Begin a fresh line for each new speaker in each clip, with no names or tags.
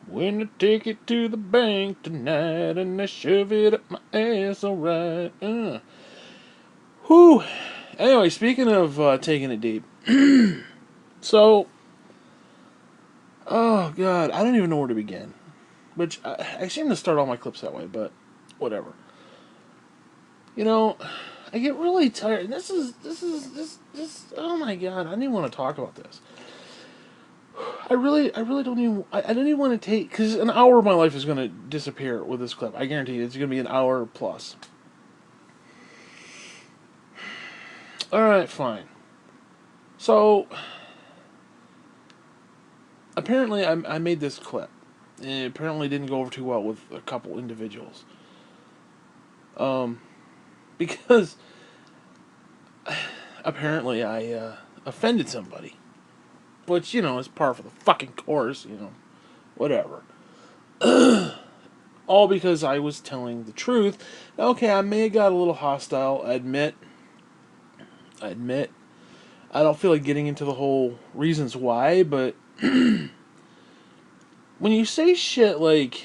When I take it to the bank tonight and I shove it up my ass, alright. Whew. Anyway, speaking of taking it deep, so, oh god, I don't even know where to begin. Which I seem to start all my clips that way, but whatever. You know, I get really tired. This. Oh my god, I don't even want to talk about this. I really don't even. I don't even want to take because an hour of my life is going to disappear with this clip. I guarantee you, it's going to be an hour plus. All right, fine. So apparently, I made this clip. It apparently didn't go over too well with a couple individuals. Because apparently I offended somebody, which is par for the fucking course. Whatever. All because I was telling the truth. Okay, I may have got a little hostile. I admit. I don't feel like getting into the whole reasons why, but when you say shit like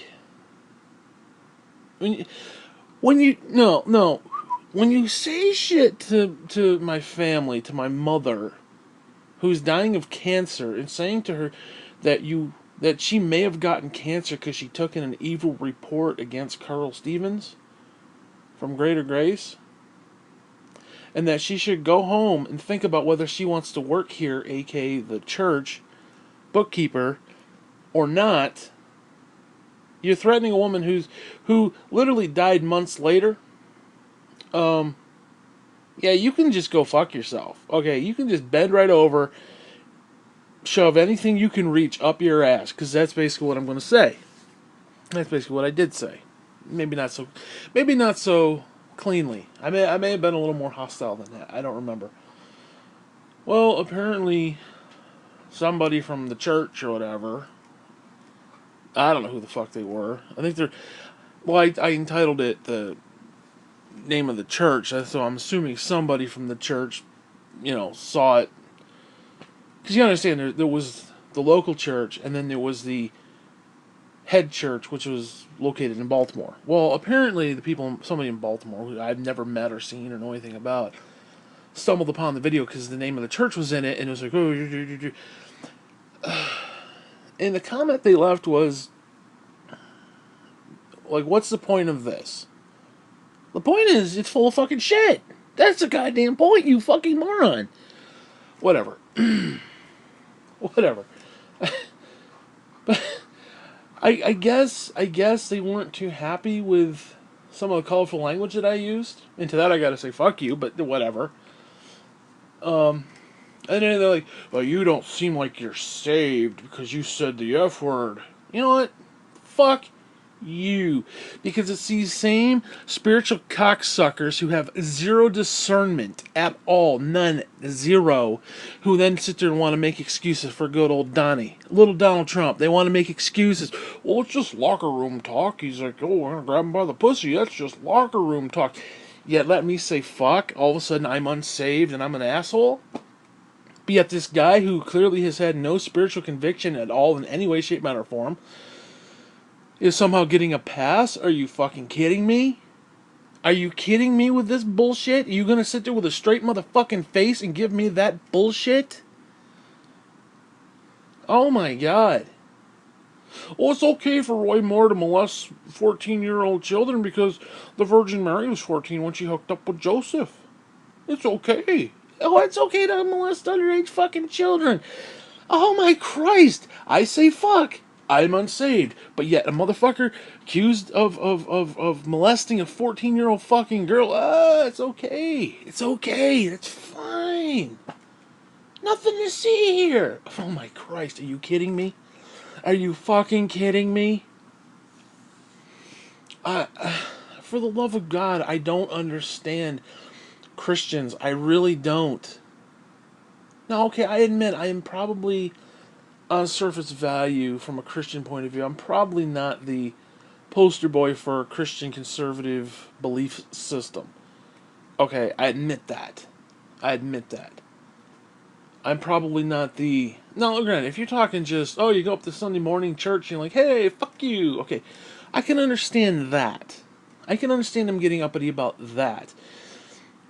when you, when you no when you say shit to my family, to my mother, who's dying of cancer, and saying to her that she may have gotten cancer because she took in an evil report against Carl Stevens from Greater Grace, and that she should go home and think about whether she wants to work here, aka the church bookkeeper, or not. You're threatening a woman who literally died months later. Yeah, you can just go fuck yourself. Okay, you can just bend right over, shove anything you can reach up your ass, because that's basically what I'm going to say. That's basically what I did say. Maybe not so cleanly. I may have been a little more hostile than that. I don't remember. Well, apparently somebody from the church or whatever. I don't know who the fuck they were. I think they're. Well, I entitled it the name of the church, so I'm assuming somebody from the church, saw it. Because you understand, there was the local church, and then there was the head church, which was located in Baltimore. Well, apparently somebody in Baltimore, who I've never met or seen or know anything about, stumbled upon the video because the name of the church was in it, and it was like, oh, and the comment they left was, like, what's the point of this? The point is, it's full of fucking shit. That's the goddamn point, you fucking moron. Whatever. Whatever. But I guess they weren't too happy with some of the colorful language that I used. And to that I gotta say fuck you, but whatever. And then they're like, well, you don't seem like you're saved because you said the F word. You know what? Fuck you. Because it's these same spiritual cocksuckers who have zero discernment at all. None. Zero. Who then sit there and want to make excuses for good old Donnie. Little Donald Trump. They want to make excuses. Well, it's just locker room talk. He's like, oh, we're going to grab him by the pussy. That's just locker room talk. Yet let me say fuck. All of a sudden I'm unsaved and I'm an asshole. But yet this guy who clearly has had no spiritual conviction at all in any way, shape, matter, or form is somehow getting a pass? Are you fucking kidding me? Are you kidding me with this bullshit? Are you gonna sit there with a straight motherfucking face and give me that bullshit? Oh my god. Well, it's okay for Roy Moore to molest 14-year-old children because the Virgin Mary was 14 when she hooked up with Joseph. It's okay. Oh, it's okay to molest underage fucking children. Oh my Christ! I say fuck. I'm unsaved. But yet a motherfucker accused of molesting a 14-year-old fucking girl. It's okay. It's okay. It's fine. Nothing to see here. Oh my Christ, are you kidding me? Are you fucking kidding me? For the love of God, I don't understand Christians. I really don't. Now, okay, I admit I am probably on surface value from a Christian point of view. I'm probably not the poster boy for a Christian conservative belief system. Okay, I admit that. I admit that. I'm probably not the... No, granted, if you're talking just, oh, you go up to Sunday morning church and you're like, hey, fuck you. Okay, I can understand that. I can understand them getting uppity about that.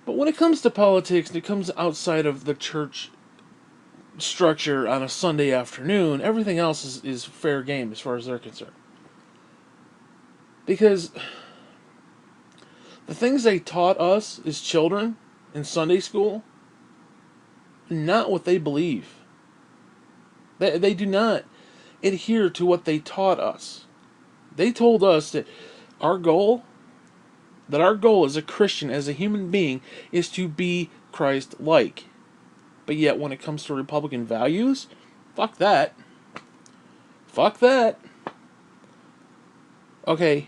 But when it comes to politics and it comes outside of the church structure on a Sunday afternoon, everything else is fair game as far as they're concerned. Because the things they taught us as children in Sunday school, not what they believe. They do not adhere to what they taught us. They told us that our goal, our goal as a Christian, as a human being, is to be Christ-like. But yet, when it comes to Republican values, fuck that. Fuck that. Okay,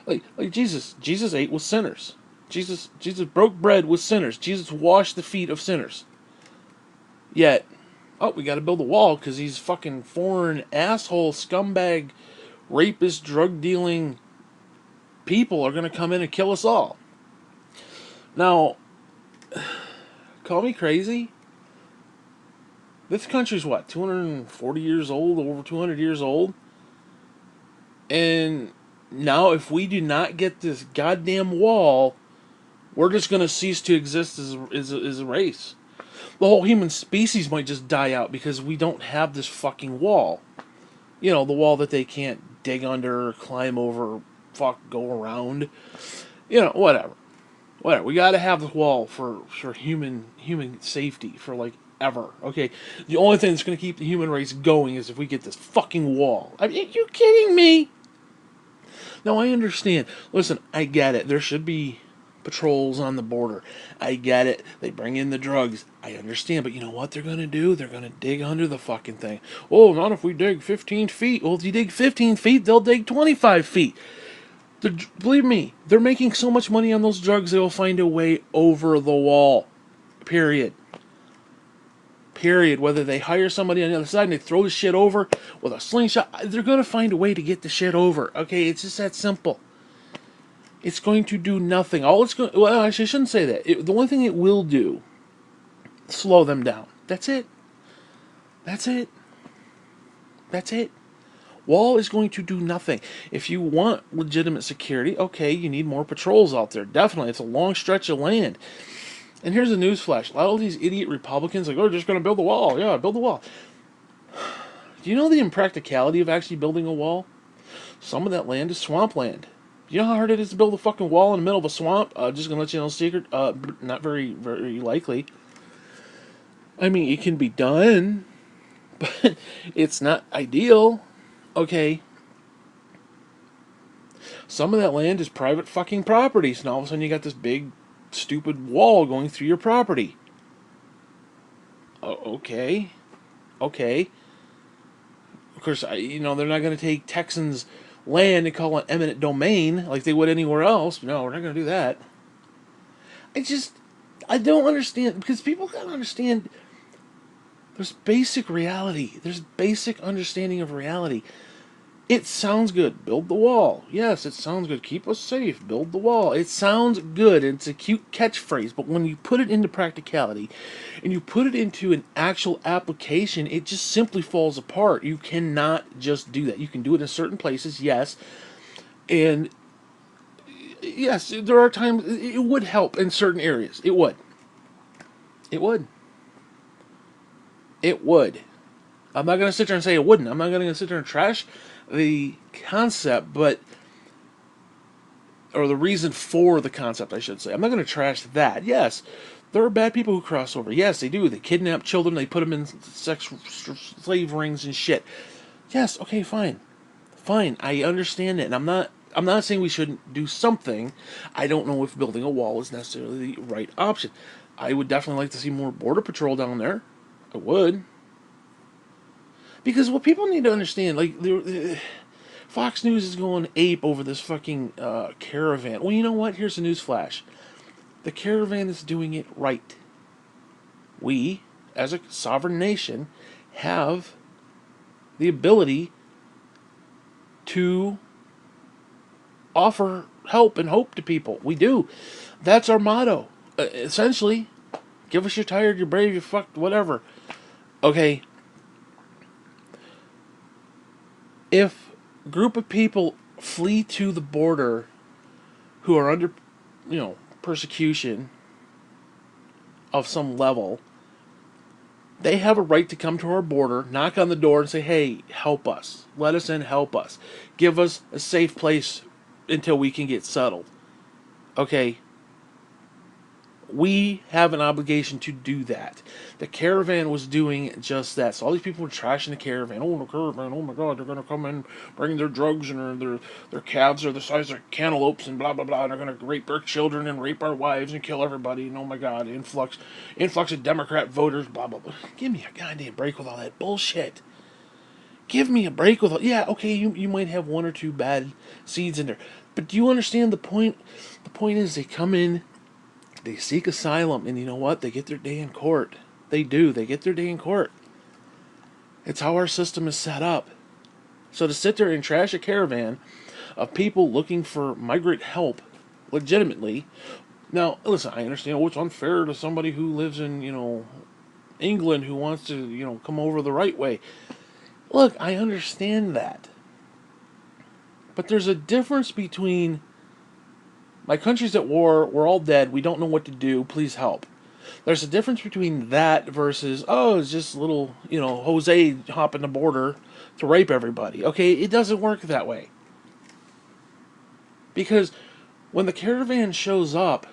like Jesus. Jesus ate with sinners. Jesus broke bread with sinners. Jesus washed the feet of sinners. Yet, oh, we got to build a wall because these fucking foreign asshole scumbag, rapist, drug dealing people are going to come in and kill us all. Now, call me crazy. This country's what, 240 years old, over 200 years old? And now if we do not get this goddamn wall, we're just going to cease to exist as a race. The whole human species might just die out because we don't have this fucking wall. You know, the wall that they can't dig under, climb over, go around. You know, whatever. Whatever. We gotta have this wall for human safety for like ever. Okay? The only thing that's gonna keep the human race going is if we get this fucking wall. I mean, are you kidding me? No, I understand. Listen, I get it. There should be patrols on the border. I get it. They bring in the drugs. I understand. But you know what they're going to do? They're going to dig under the fucking thing. Oh, not if we dig 15 feet. Well, if you dig 15 feet, they'll dig 25 feet. Believe me, they're making so much money on those drugs, they will find a way over the wall. Period. Period. Whether they hire somebody on the other side and they throw the shit over with a slingshot, they're going to find a way to get the shit over. Okay, it's just that simple. It's going to do nothing. All it's going... Well, actually, I shouldn't say that. The only thing it will do, slow them down. That's it. That's it. That's it. Wall is going to do nothing. If you want legitimate security, okay, you need more patrols out there. Definitely. It's a long stretch of land. And here's a newsflash. A lot of these idiot Republicans like, oh, we're just going to build a wall. Yeah, build a wall. Do you know the impracticality of actually building a wall? Some of that land is swampland. Do you know how hard it is to build a fucking wall in the middle of a swamp? Just going to let you know a secret. Not very, very likely. I mean, it can be done, but it's not ideal. Okay. Some of that land is private fucking property, so now all of a sudden you got this big, stupid wall going through your property. Okay. Okay. Of course, they're not going to take Texans' land and call it eminent domain like they would anywhere else. No, we're not going to do that. I don't understand, because people got to understand there's basic reality. There's basic understanding of reality. It sounds good. Build the wall. Yes, it sounds good. Keep us safe. Build the wall. It sounds good. It's a cute catchphrase, but when you put it into practicality and you put it into an actual application, it just simply falls apart. You cannot just do that. You can do it in certain places, yes. And yes, there are times it would help in certain areas. It would. It would. It would. I'm not going to sit there and say it wouldn't. I'm not going to sit there and trash the concept, or the reason for the concept, I should say. I'm not going to trash that. Yes, there are bad people who cross over. Yes, they do. They kidnap children. They put them in slave rings and shit. Yes, okay, fine. Fine, I understand it. And I'm not saying we shouldn't do something. I don't know if building a wall is necessarily the right option. I would definitely like to see more border patrol down there. I would. Because what people need to understand, like, Fox News is going ape over this fucking caravan. Well, you know what? Here's a news flash. The caravan is doing it right. We, as a sovereign nation, have the ability to offer help and hope to people. We do. That's our motto. Essentially, Give us you're tired, you're brave, you're fucked, whatever. Okay. If a group of people flee to the border who are under, persecution of some level, they have a right to come to our border, knock on the door, and say, hey, help us. Let us in, help us. Give us a safe place until we can get settled. Okay? We have an obligation to do that. The caravan was doing just that. So all these people were trashing the caravan. Oh, the caravan, oh my God, they're going to come in, bring their drugs, and their calves are the size of cantaloupes, and blah, blah, blah. And they're going to rape our children and rape our wives and kill everybody. And oh my God, influx of Democrat voters, blah, blah, blah. Give me a goddamn break with all that bullshit. Give me a break with all... Yeah, okay, you might have one or two bad seeds in there. But do you understand the point? The point is they come in, they seek asylum, and you know what? They get their day in court. They do. They get their day in court. It's how our system is set up. So to sit there and trash a caravan of people looking for migrant help, legitimately. Now, listen, I understand, it's unfair to somebody who lives in, England who wants to, come over the right way. Look, I understand that. But there's a difference between my country's at war, we're all dead, we don't know what to do, please help. There's a difference between that versus, it's just little, Jose hopping the border to rape everybody. Okay, it doesn't work that way. Because when the caravan shows up,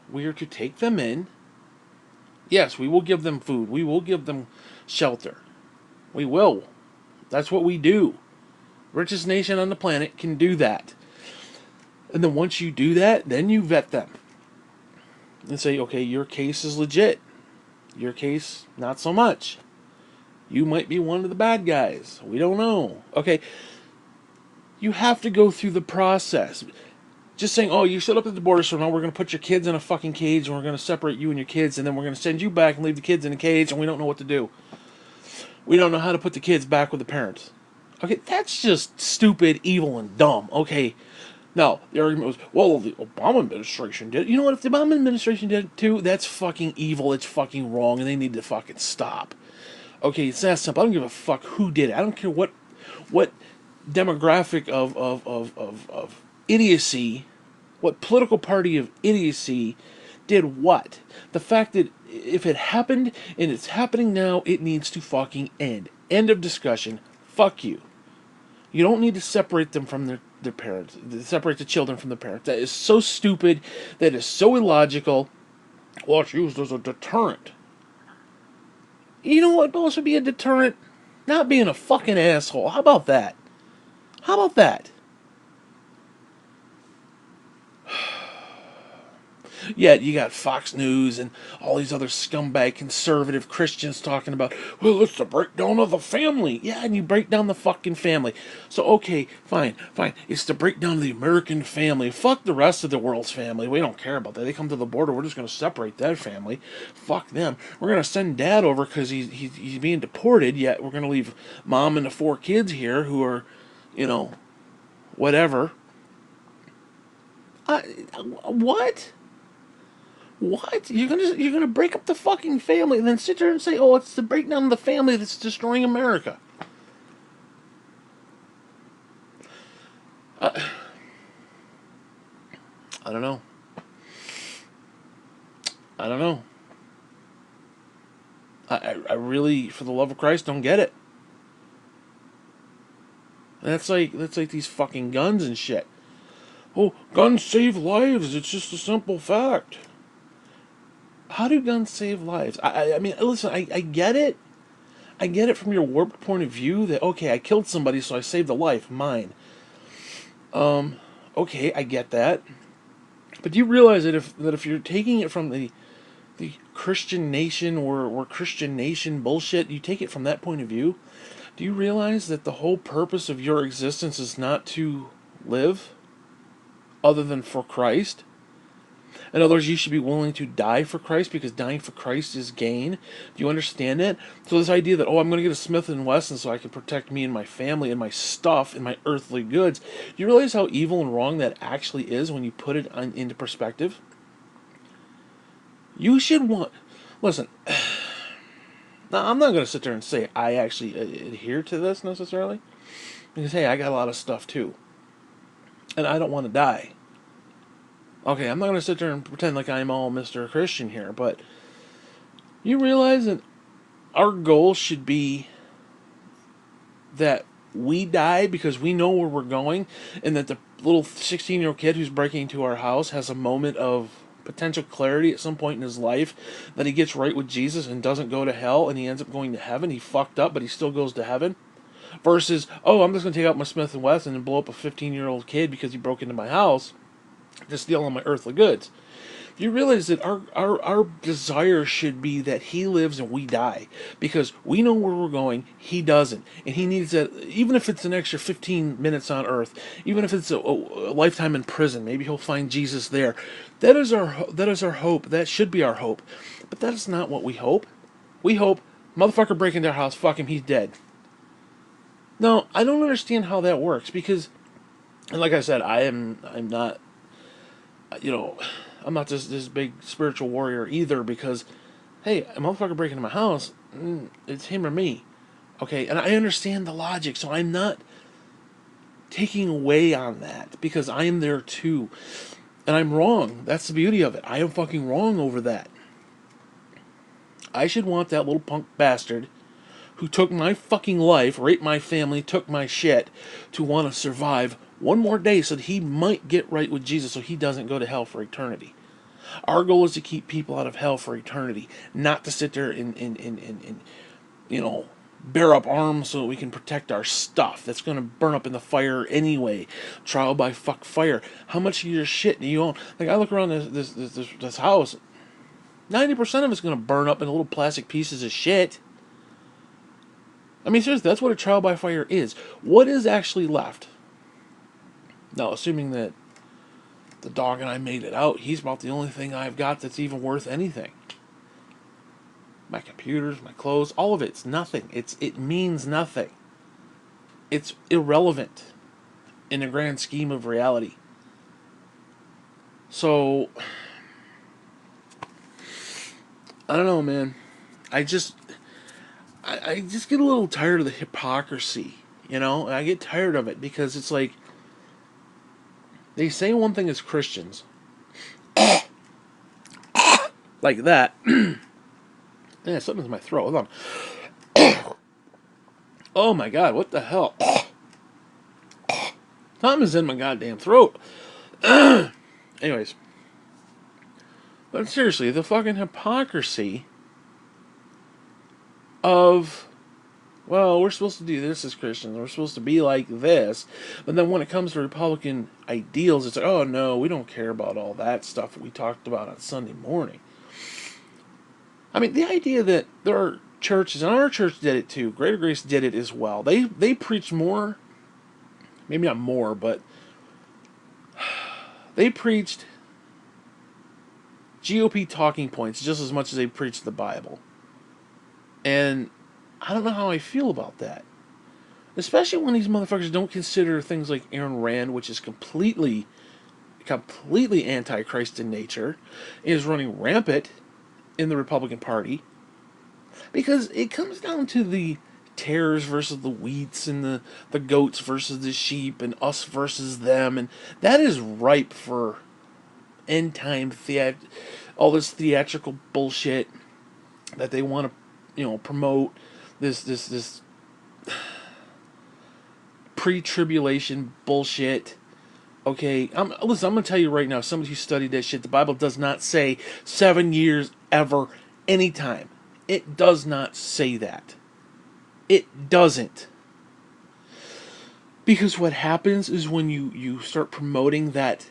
we are to take them in. Yes, we will give them food. We will give them shelter. We will. That's what we do. Richest nation on the planet can do that. And then once you do that, then you vet them. And say, okay, your case is legit. Your case, not so much. You might be one of the bad guys. We don't know. Okay, you have to go through the process. Just saying, you showed up at the border, so now we're going to put your kids in a fucking cage, and we're going to separate you and your kids, and then we're going to send you back and leave the kids in a cage, and we don't know what to do. We don't know how to put the kids back with the parents. Okay, that's just stupid, evil, and dumb. Okay, now, the argument was, well, the Obama administration did it. You know what? If the Obama administration did it too, that's fucking evil, it's fucking wrong, and they need to fucking stop. Okay, it's that simple. I don't give a fuck who did it. I don't care what demographic of idiocy, what political party of idiocy did what. The fact that if it happened and it's happening now, it needs to fucking end. End of discussion. Fuck you. You don't need to separate them from their parents. Separate the children from the parents. That is so stupid. That is so illogical. Well, it's used as a deterrent. You know what would also be a deterrent? Not being a fucking asshole. How about that? How about that? Yet you got Fox News and all these other scumbag conservative Christians talking about, well, it's the breakdown of the family. Yeah, and you break down the fucking family. So, okay, fine. It's the breakdown of the American family. Fuck the rest of the world's family. We don't care about that. They come to the border, we're just going to separate that family. Fuck them. We're going to send dad over because he's being deported, yet we're going to leave mom and the 4 kids here who are, whatever. What? What? You're gonna break up the fucking family and then sit there and say, it's the breakdown of the family that's destroying America. I don't know. I really, for the love of Christ, don't get it. That's like these fucking guns and shit. Oh, guns save lives. It's just a simple fact. How do guns save lives? I mean, listen, I get it. I get it from your warped point of view that, okay, I killed somebody, so I saved a life, mine. Okay, I get that. But do you realize that if you're taking it from the Christian nation or Christian nation bullshit, you take it from that point of view, do you realize that the whole purpose of your existence is not to live other than for Christ? In other words, you should be willing to die for Christ because dying for Christ is gain. Do you understand that? So this idea that, I'm going to get a Smith & Wesson so I can protect me and my family and my stuff and my earthly goods. Do you realize how evil and wrong that actually is when you put it into perspective? You should want... Listen, now I'm not going to sit there and say I actually adhere to this necessarily. Because, hey, I got a lot of stuff too. And I don't want to die. Okay, I'm not going to sit there and pretend like I'm all Mr. Christian here, but you realize that our goal should be that we die because we know where we're going, and that the little 16-year-old kid who's breaking into our house has a moment of potential clarity at some point in his life, that he gets right with Jesus and doesn't go to hell and he ends up going to heaven. He fucked up, but he still goes to heaven. Versus, oh, I'm just going to take out my Smith & Wesson and blow up a 15-year-old kid because he broke into my house to steal all my earthly goods. You realize that our desire should be that he lives and we die, because we know where we're going, he doesn't, and he needs that. Even if it's an extra 15 minutes on earth, even if it's a lifetime in prison, maybe he'll find Jesus there. That is our hope. That should be our hope, but that is not what we hope. We hope, motherfucker break into our house, fuck him, he's dead. No, I don't understand how that works, because, and like I said, I'm not, you know, I'm not this big spiritual warrior either, because, hey, a motherfucker breaking into my house, it's him or me. Okay, and I understand the logic, so I'm not taking away on that, because I am there too. And I'm wrong. That's the beauty of it. I am fucking wrong over that. I should want that little punk bastard who took my fucking life, raped my family, took my shit, to want to survive one more day so that he might get right with Jesus so he doesn't go to hell for eternity. Our goal is to keep people out of hell for eternity, not to sit there and you know, bear up arms so that we can protect our stuff that's going to burn up in the fire anyway. Trial by fuck fire. How much of your shit do you own? Like, I look around this house, 90% of it's going to burn up in little plastic pieces of shit. I mean, seriously, that's what a trial by fire is. What is actually left? Now, assuming that the dog and I made it out, he's about the only thing I've got that's even worth anything. My computers, my clothes, all of it's nothing. It means nothing. It's irrelevant in the grand scheme of reality. So, I don't know, man. I just get a little tired of the hypocrisy, you know? I get tired of it, because it's like, they say one thing as Christians, like that. Yeah, something's in my throat. Hold on. Oh my god, what the hell? Something's in my goddamn throat. Anyways. But seriously, the fucking hypocrisy of, well, we're supposed to do this as Christians, we're supposed to be like this, but then when it comes to Republican ideals, it's like, oh no, we don't care about all that stuff that we talked about on Sunday morning. I mean, the idea that there are churches, and our church did it too, Greater Grace did it as well, they preached more, maybe not more, but they preached GOP talking points just as much as they preached the Bible. And I don't know how I feel about that. Especially when these motherfuckers don't consider things like Ayn Rand, which is completely anti-Christ in nature, is running rampant in the Republican Party. Because it comes down to the tares versus the wheats, and the goats versus the sheep, and us versus them, and that is ripe for end time all this theatrical bullshit that they want to, you know, promote, this pre-tribulation bullshit. Okay, listen, I'm gonna tell you right now, somebody who studied that shit, the Bible does not say 7 years ever, anytime. It does not say that. It doesn't. Because what happens is when you start promoting that,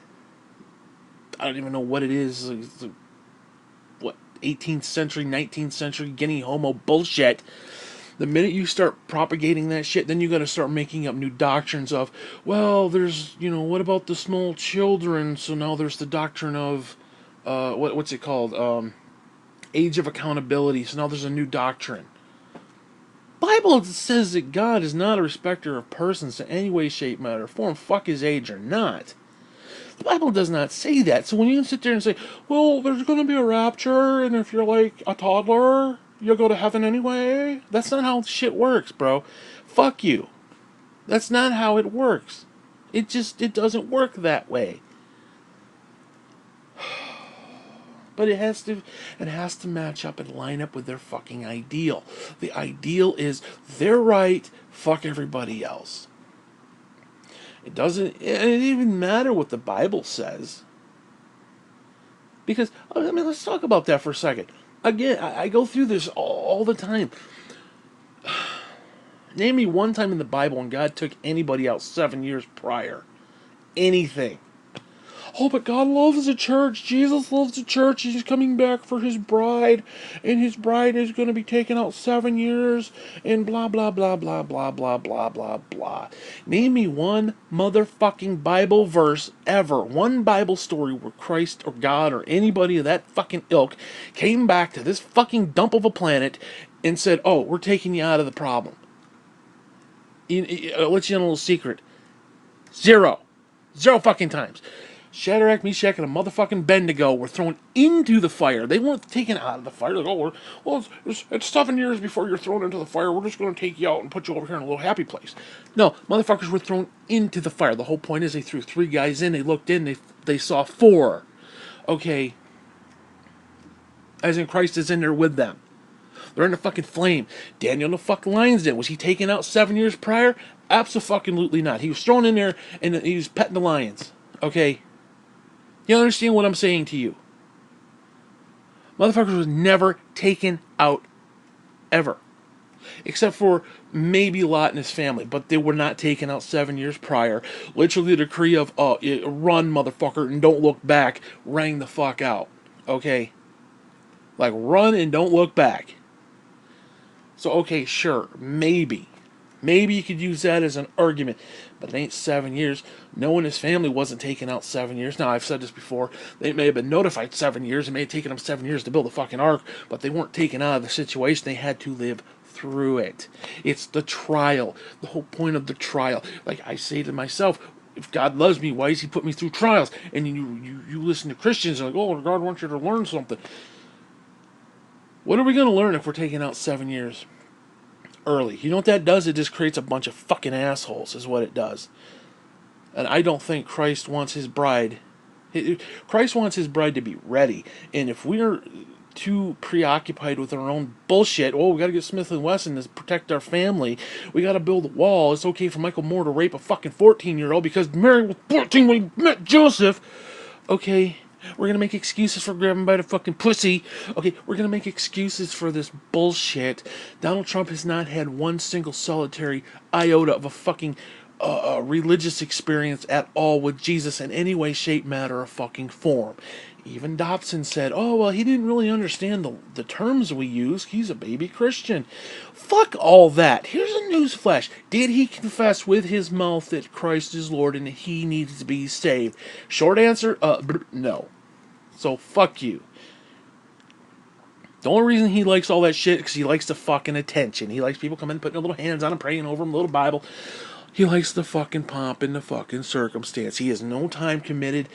I don't even know what it is, what, 18th century, 19th century guinea homo bullshit. The minute you start propagating that shit, then you got to start making up new doctrines of, well, there's, you know, what about the small children? So now there's the doctrine of, what's it called? Age of accountability. So now there's a new doctrine. Bible says that God is not a respecter of persons in any way, shape, matter, form. Fuck his age or not. The Bible does not say that. So when you sit there and say, well, there's going to be a rapture, and if you're like a toddler, you'll go to heaven anyway. That's not how shit works, bro. Fuck you. That's not how it works. It doesn't work that way. But it has to match up and line up with their fucking ideal. The ideal is they're right, fuck everybody else. It doesn't even matter what the Bible says. Because, I mean, let's talk about that for a second. Again, I go through this all the time. Name me one time in the Bible when God took anybody out 7 years prior. Anything. Oh, but God loves the church. Jesus loves the church. He's coming back for his bride. And his bride is going to be taken out 7 years. And blah, blah, blah, blah, blah, blah, blah, blah, blah. Name me one motherfucking Bible verse ever. One Bible story where Christ or God or anybody of that fucking ilk came back to this fucking dump of a planet and said, oh, we're taking you out of the problem. I'll let you in a little secret. Zero fucking times. Shadrach, Meshach, and a motherfucking Abednego were thrown into the fire. They weren't taken out of the fire. Like, oh, it's 7 years before you're thrown into the fire. We're just going to take you out and put you over here in a little happy place. No, motherfuckers were thrown into the fire. The whole point is they threw 3 guys in. They looked in. They saw 4. Okay. As in Christ is in there with them. They're in the fucking flame. Daniel in the fucking lion's den. Was he taken out 7 years prior? Absolutely not. He was thrown in there and he was petting the lions. Okay. You understand what I'm saying to you? Motherfuckers was never taken out ever. Except for maybe Lot and his family. But they were not taken out 7 years prior. Literally the decree of run, motherfucker, and don't look back rang the fuck out. Okay? Like, run and don't look back. So, okay, sure, maybe. Maybe you could use that as an argument, but it ain't 7 years. Noah and his family wasn't taken out 7 years. Now, I've said this before. They may have been notified 7 years. It may have taken them 7 years to build a fucking ark, but they weren't taken out of the situation. They had to live through it. It's the trial, the whole point of the trial. Like I say to myself, if God loves me, why does he put me through trials? And you listen to Christians and like, oh, God wants you to learn something. What are we going to learn if we're taking out 7 years early? You know what that does? It just creates a bunch of fucking assholes, is what it does. And I don't think Christ wants his bride. Christ wants his bride to be ready. And if we're too preoccupied with our own bullshit, oh, we got to get Smith & Wesson to protect our family. We got to build a wall. It's okay for Michael Moore to rape a fucking 14-year-old because Mary was 14 when he met Joseph. Okay. We're going to make excuses for grabbing by the fucking pussy. Okay, we're going to make excuses for this bullshit. Donald Trump has not had one single solitary iota of a fucking religious experience at all with Jesus in any way, shape, matter, or fucking form. Even Dobson said, oh, well, he didn't really understand the terms we use. He's a baby Christian. Fuck all that. Here's a newsflash. Did he confess with his mouth that Christ is Lord and that he needs to be saved? Short answer, no. So fuck you. The only reason he likes all that shit is because he likes the fucking attention. He likes people coming, putting their little hands on him, praying over him, little Bible. He likes the fucking pomp and the fucking circumstance. He has no time committed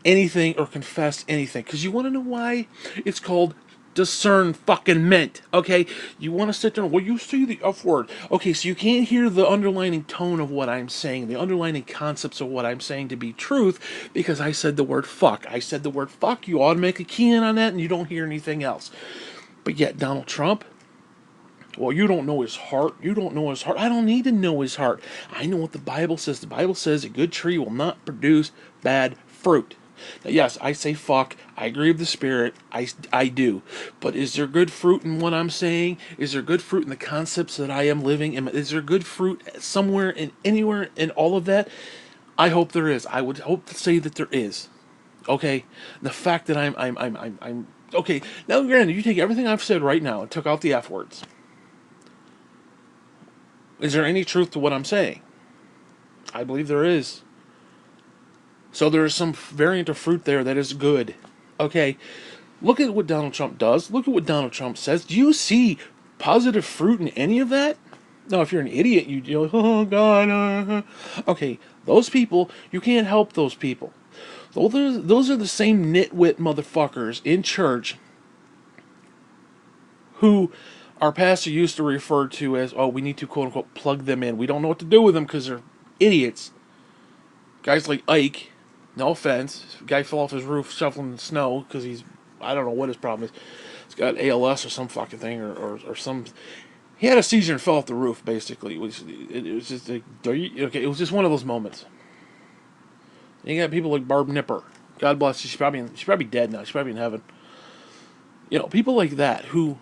anything or confessed anything. Because you want to know why? It's called discern fucking meant. Okay? You want to sit there and, well, you see the F word. Okay, so you can't hear the underlining tone of what I'm saying, the underlining concepts of what I'm saying to be truth, because I said the word fuck. I said the word fuck. You automatically key in on that and you don't hear anything else. But yet Donald Trump, well, you don't know his heart. You don't know his heart. I don't need to know his heart. I know what the Bible says. The Bible says a good tree will not produce bad fruit. Now, yes, I say fuck. I agree with the Spirit. I do. But is there good fruit in what I'm saying? Is there good fruit in the concepts that I am living? Is there good fruit somewhere and anywhere in all of that? I hope there is. I would hope to say that there is. Okay? The fact that I'm okay. Now, granted, you take everything I've said right now and took out the F words. Is there any truth to what I'm saying? I believe there is. So there is some variant of fruit there that is good. Okay, look at what Donald Trump does. Look at what Donald Trump says. Do you see positive fruit in any of that? No, if you're an idiot, you're like, oh, God. Okay, those people, you can't help those people. Those are the same nitwit motherfuckers in church who our pastor used to refer to as, oh, we need to quote unquote plug them in. We don't know what to do with them because they're idiots. Guys like Ike, no offense, guy fell off his roof shoveling the snow because I don't know what his problem is. He's got ALS or some fucking thing or some. He had a seizure and fell off the roof. Basically, it was just like, okay. It was just one of those moments. And you got people like Barb Nipper. God bless. She's probably dead now. She's probably in heaven. People like that who,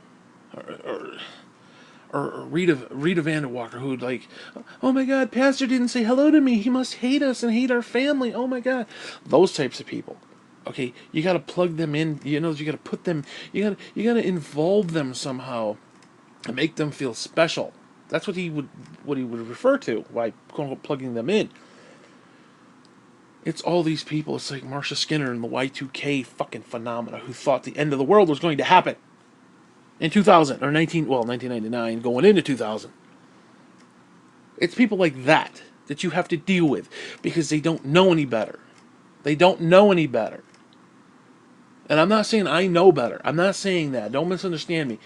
or Rita Vanderwalker who like, oh my God, Pastor didn't say hello to me. He must hate us and hate our family. Oh my God, those types of people. Okay, you got to plug them in. You got to put them. You got to involve them somehow, and make them feel special. That's what he would refer to by quote unquote plugging them in. It's all these people. It's like Marcia Skinner and the Y2K fucking phenomena who thought the end of the world was going to happen in 2000 or 1999, going into 2000. It's people like that you have to deal with because they don't know any better. They don't know any better. And I'm not saying I know better. I'm not saying that. Don't misunderstand me.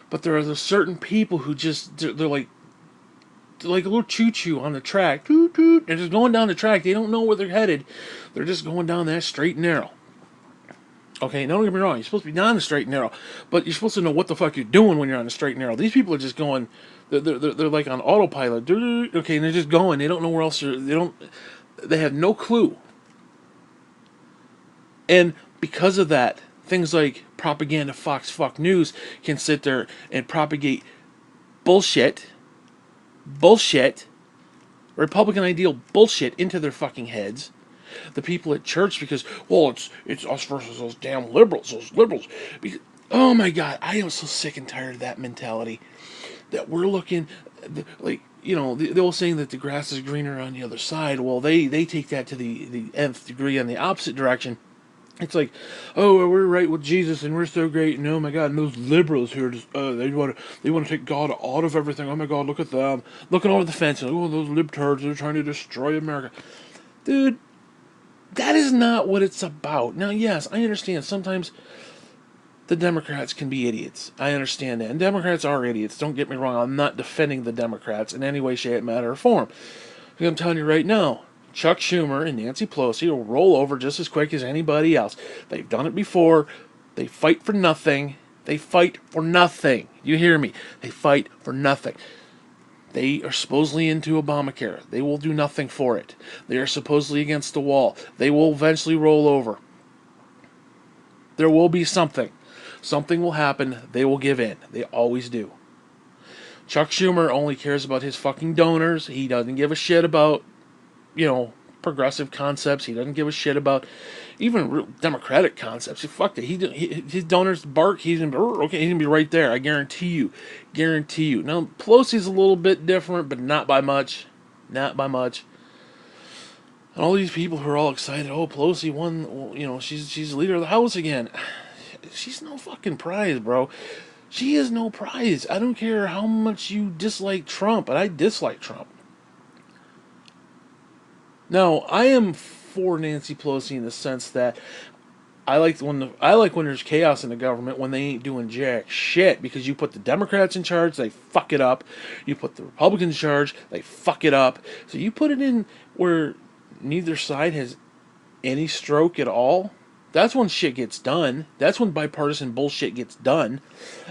But there are certain people who they're like a little choo-choo on the track. Toot, toot. They're just going down the track. They don't know where they're headed. They're just going down that straight and narrow. Okay, now don't get me wrong. You're supposed to be down the straight and narrow. But you're supposed to know what the fuck you're doing when you're on the straight and narrow. These people are just going. They're like on autopilot. Okay, and they're just going. They don't know where else they have no clue. And because of that, things like propaganda Fox Fuck News can sit there and propagate bullshit, Republican ideal bullshit into their fucking heads. The people at church, because, well, it's us versus those damn liberals, Because, oh my God, I am so sick and tired of that mentality. That we're looking, like, the old saying that the grass is greener on the other side. Well, they take that to the nth degree on the opposite direction. It's like, oh, we're right with Jesus and we're so great, and oh my God, and those liberals here, just, they want to take God out of everything. Oh my God, look at them, looking over the fence, and oh, those libtards, they're trying to destroy America, dude. That is not what it's about. Now, yes, I understand sometimes the Democrats can be idiots. I understand that, and Democrats are idiots. Don't get me wrong. I'm not defending the Democrats in any way, shape, matter, or form. I'm telling you right now. Chuck Schumer and Nancy Pelosi will roll over just as quick as anybody else. They've done it before. They fight for nothing. They fight for nothing. You hear me? They fight for nothing. They are supposedly into Obamacare. They will do nothing for it. They are supposedly against the wall. They will eventually roll over. There will be something. Something will happen. They will give in. They always do. Chuck Schumer only cares about his fucking donors. He doesn't give a shit about progressive concepts. He doesn't give a shit about even real democratic concepts. Fuck it. His donors bark. He's gonna be right there. I guarantee you. Now Pelosi's a little bit different, but not by much. And all these people who are all excited. Oh, Pelosi won. She's the leader of the House again. She's no fucking prize, bro. She is no prize. I don't care how much you dislike Trump, and I dislike Trump. Now, I am for Nancy Pelosi in the sense that I like when there's chaos in the government when they ain't doing jack shit, because you put the Democrats in charge, they fuck it up. You put the Republicans in charge, they fuck it up. So you put it in where neither side has any stroke at all. That's when shit gets done. That's when bipartisan bullshit gets done.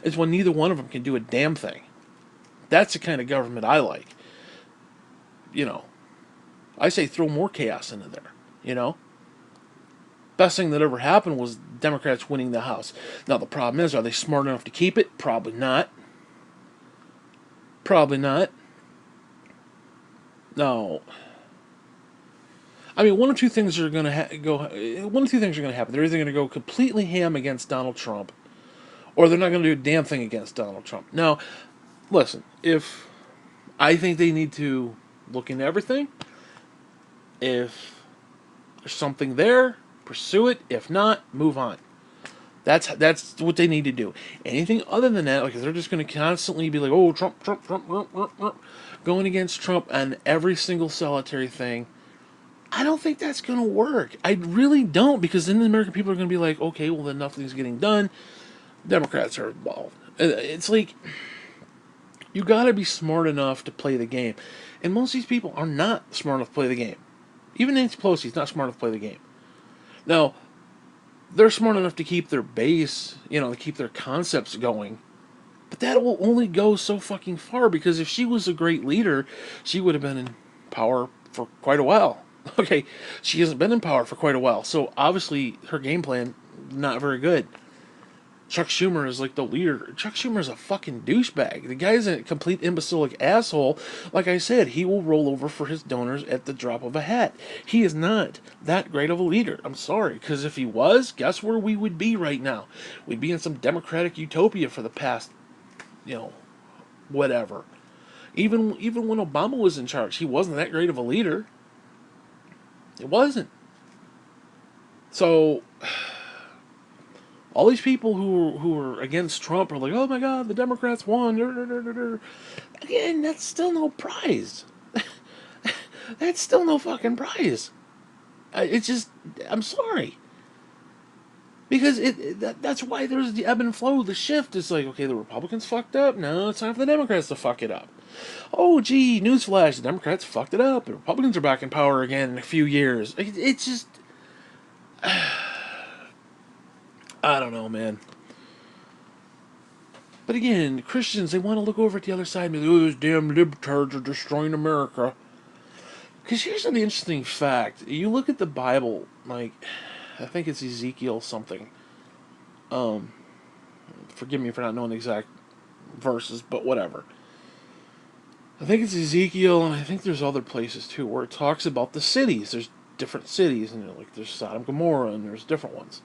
It's when neither one of them can do a damn thing. That's the kind of government I like. I say throw more chaos into there. Best thing that ever happened was Democrats winning the House. Now the problem is, are they smart enough to keep it? Probably not. No. I mean, one of two things are going to happen. They're either going to go completely ham against Donald Trump, or they're not going to do a damn thing against Donald Trump. Now, listen, if I think they need to look into everything. If there's something there, pursue it. If not, move on. That's what they need to do. Anything other than that, like if they're just going to constantly be like, oh, Trump, going against Trump on every single solitary thing, I don't think that's going to work. I really don't, because then the American people are going to be like, okay, well, then nothing's getting done. Democrats are involved. It's like, you got to be smart enough to play the game. And most of these people are not smart enough to play the game. Even Nancy Pelosi's not smart enough to play the game. Now, they're smart enough to keep their base, to keep their concepts going. But that will only go so fucking far, because if she was a great leader, she would have been in power for quite a while. Okay, she hasn't been in power for quite a while, so obviously her game plan not very good. Chuck Schumer is like the leader. Chuck Schumer is a fucking douchebag. The guy's a complete imbecilic asshole. Like I said, he will roll over for his donors at the drop of a hat. He is not that great of a leader. I'm sorry, because if he was, guess where we would be right now? We'd be in some democratic utopia for the past, whatever. Even when Obama was in charge, he wasn't that great of a leader. It wasn't. So all these people who are against Trump are like, oh my God, the Democrats won. Again, that's still no prize. That's still no fucking prize. It's just, I'm sorry. Because that's why there's the ebb and flow, the shift. It's like, okay, the Republicans fucked up. No, it's time for the Democrats to fuck it up. Oh, gee, newsflash, the Democrats fucked it up. The Republicans are back in power again in a few years. It's just, I don't know, man. But again, Christians, they want to look over at the other side and be like, oh, those damn libtards are destroying America. Because here's an interesting fact. You look at the Bible, like, I think it's Ezekiel something. Forgive me for not knowing the exact verses, but whatever. I think it's Ezekiel, and I think there's other places too, where it talks about the cities. There's different cities, and like there's Sodom, Gomorrah, and there's different ones.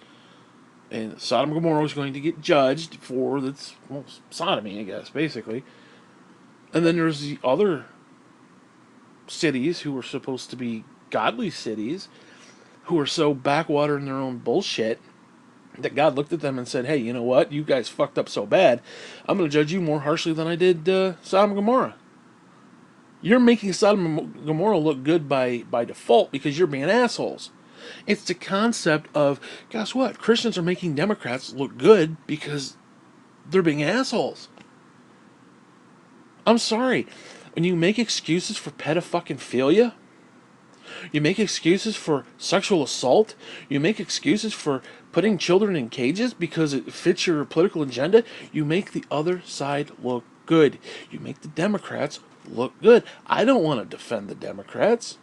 And Sodom and Gomorrah was going to get judged for its sodomy, I guess, basically. And then there's the other cities who were supposed to be godly cities, who are so backwater in their own bullshit that God looked at them and said, hey, you know what? You guys fucked up so bad, I'm going to judge you more harshly than I did Sodom and Gomorrah. You're making Sodom and Gomorrah look good by default because you're being assholes. It's the concept of, guess what? Christians are making Democrats look good because they're being assholes. I'm sorry. When you make excuses for pedophilia, you make excuses for sexual assault, you make excuses for putting children in cages because it fits your political agenda, you make the other side look good. You make the Democrats look good. I don't want to defend the Democrats.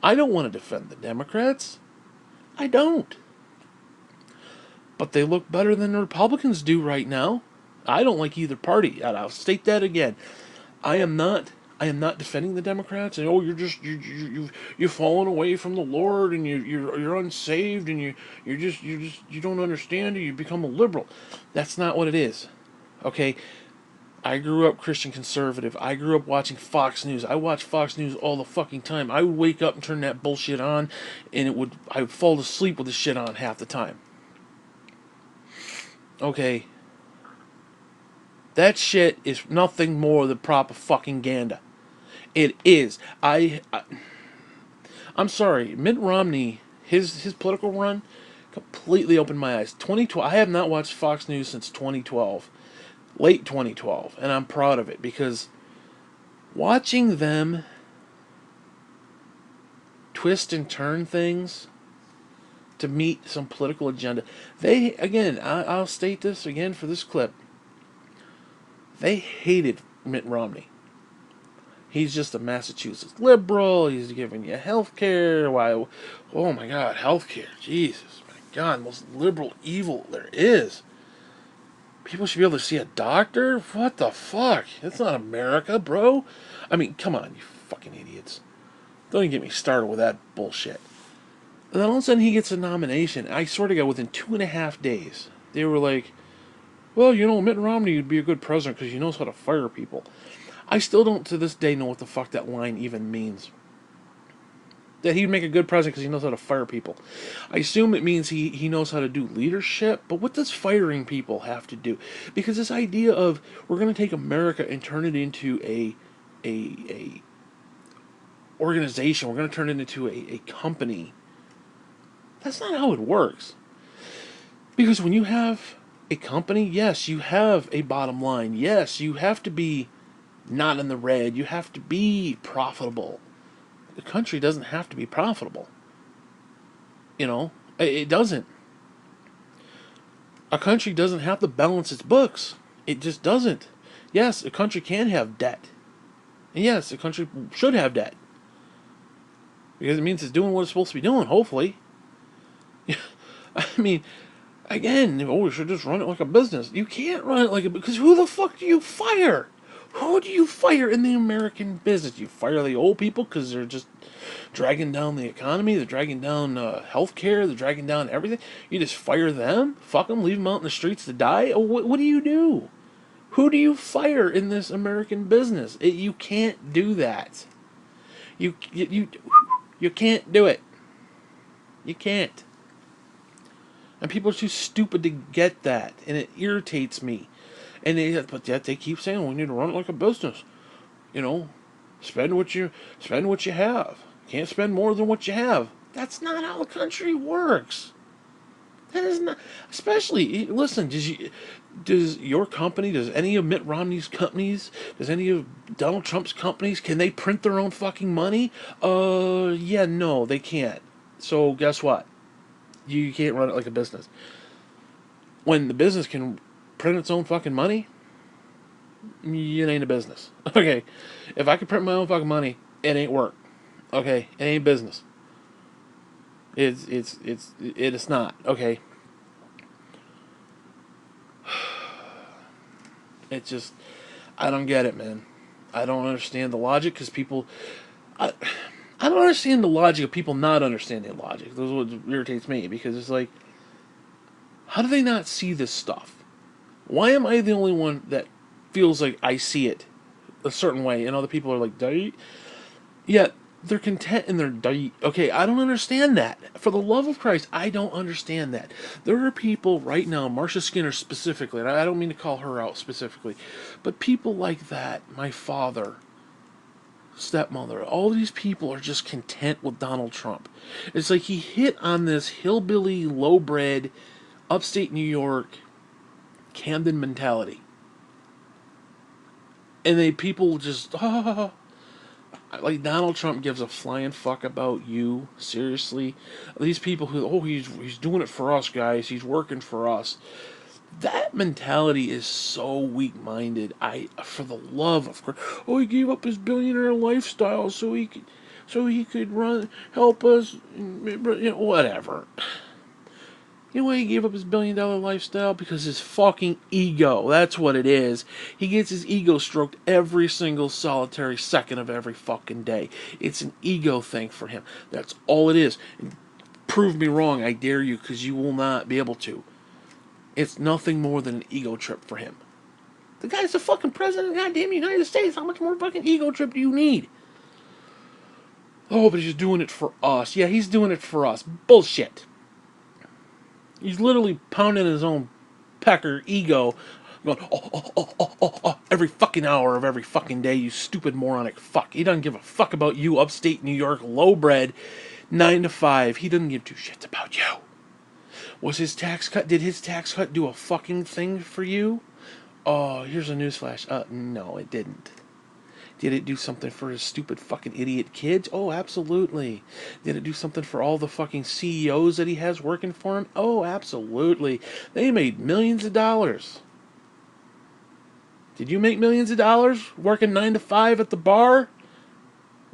I don't. But they look better than the Republicans do right now. I don't like either party. And I'll state that again. I am not defending the Democrats. And you've fallen away from the Lord, and you're unsaved, and you don't understand, and you become a liberal. That's not what it is. Okay. I grew up Christian conservative. I grew up watching Fox News. I watched Fox News all the fucking time. I would wake up and turn that bullshit on, and I would fall asleep with the shit on half the time. Okay. That shit is nothing more than propaganda. It is. I'm sorry. Mitt Romney, his political run completely opened my eyes. 2012. I have not watched Fox News since 2012. Late 2012, and I'm proud of it, because watching them twist and turn things to meet some political agenda, I'll state this again for this clip, they hated Mitt Romney. He's just a Massachusetts liberal, he's giving you health care, why, oh my God, health care, Jesus, my God, most liberal evil there is. People should be able to see a doctor? What the fuck? That's not America, bro. I mean, come on, you fucking idiots. Don't even get me started with that bullshit. And then all of a sudden he gets a nomination. I swear to God, within 2.5 days, they were like, well, Mitt Romney would be a good president because he knows how to fire people. I still don't, to this day, know what the fuck that line even means. That he'd make a good president because he knows how to fire people. I assume it means he knows how to do leadership, but what does firing people have to do? Because this idea of, we're going to take America and turn it into a organization. We're going to turn it into a company. That's not how it works. Because when you have a company, yes, you have a bottom line. Yes, you have to be not in the red. You have to be profitable. The country doesn't have to be profitable. You know, it doesn't. A country doesn't have to balance its books. It just doesn't. Yes, a country can have debt. And yes, a country should have debt. Because it means it's doing what it's supposed to be doing, hopefully. I mean, again, we should just run it like a business. You can't run it like a... Because who the fuck do you fire? Who do you fire in the American business? You fire the old people because they're just dragging down the economy. They're dragging down healthcare. They're dragging down everything. You just fire them? Fuck them? Leave them out in the streets to die? Oh, what do you do? Who do you fire in this American business? You can't do that. You can't do it. You can't. And people are too stupid to get that, and it irritates me. But yet they keep saying we need to run it like a business. You know, spend what you have. Can't spend more than what you have. That's not how the country works. That is not. Especially, listen. Does your company? Does any of Mitt Romney's companies? Does any of Donald Trump's companies? Can they print their own fucking money? Yeah, no, they can't. So guess what? You can't run it like a business. When the business can print its own fucking money, it ain't a business. Okay, if I could print my own fucking money, it ain't work. Okay, it ain't business. It's not. Okay. It's just, I don't get it, man. I don't understand the logic because people, I, I don't understand the logic of people not understanding logic. That's what irritates me because it's like, how do they not see this stuff? Why am I the only one that feels like I see it a certain way and other people are like, "Date?" Yet they're content in their date. Okay, I don't understand that. For the love of Christ, I don't understand that. There are people right now, Marcia Skinner specifically, and I don't mean to call her out specifically, but people like that, my father, stepmother, all these people are just content with Donald Trump. It's like he hit on this hillbilly, lowbred, upstate New York, Camden mentality. And they people just, like Donald Trump gives a flying fuck about you. Seriously, these people who, he's doing it for us, guys. He's working for us. That mentality is so weak-minded. For the love of Christ, he gave up his billionaire lifestyle so he could help us, whatever. You know why he gave up his billion-dollar lifestyle? Because his fucking ego. That's what it is. He gets his ego stroked every single solitary second of every fucking day. It's an ego thing for him. That's all it is. And prove me wrong, I dare you, because you will not be able to. It's nothing more than an ego trip for him. The guy's the fucking president of the goddamn United States. How much more fucking ego trip do you need? Oh, but he's doing it for us. Yeah, he's doing it for us. Bullshit. He's literally pounding his own pecker ego, going, every fucking hour of every fucking day, you stupid moronic fuck. He doesn't give a fuck about you, upstate New York, lowbred, 9 to 5. He doesn't give two shits about you. Was his tax cut? Did his tax cut do a fucking thing for you? Oh, here's a newsflash. No, it didn't. Did it do something for his stupid fucking idiot kids? Oh, absolutely. Did it do something for all the fucking CEOs that he has working for him? Oh, absolutely. They made millions of dollars. Did you make millions of dollars working 9 to 5 at the bar?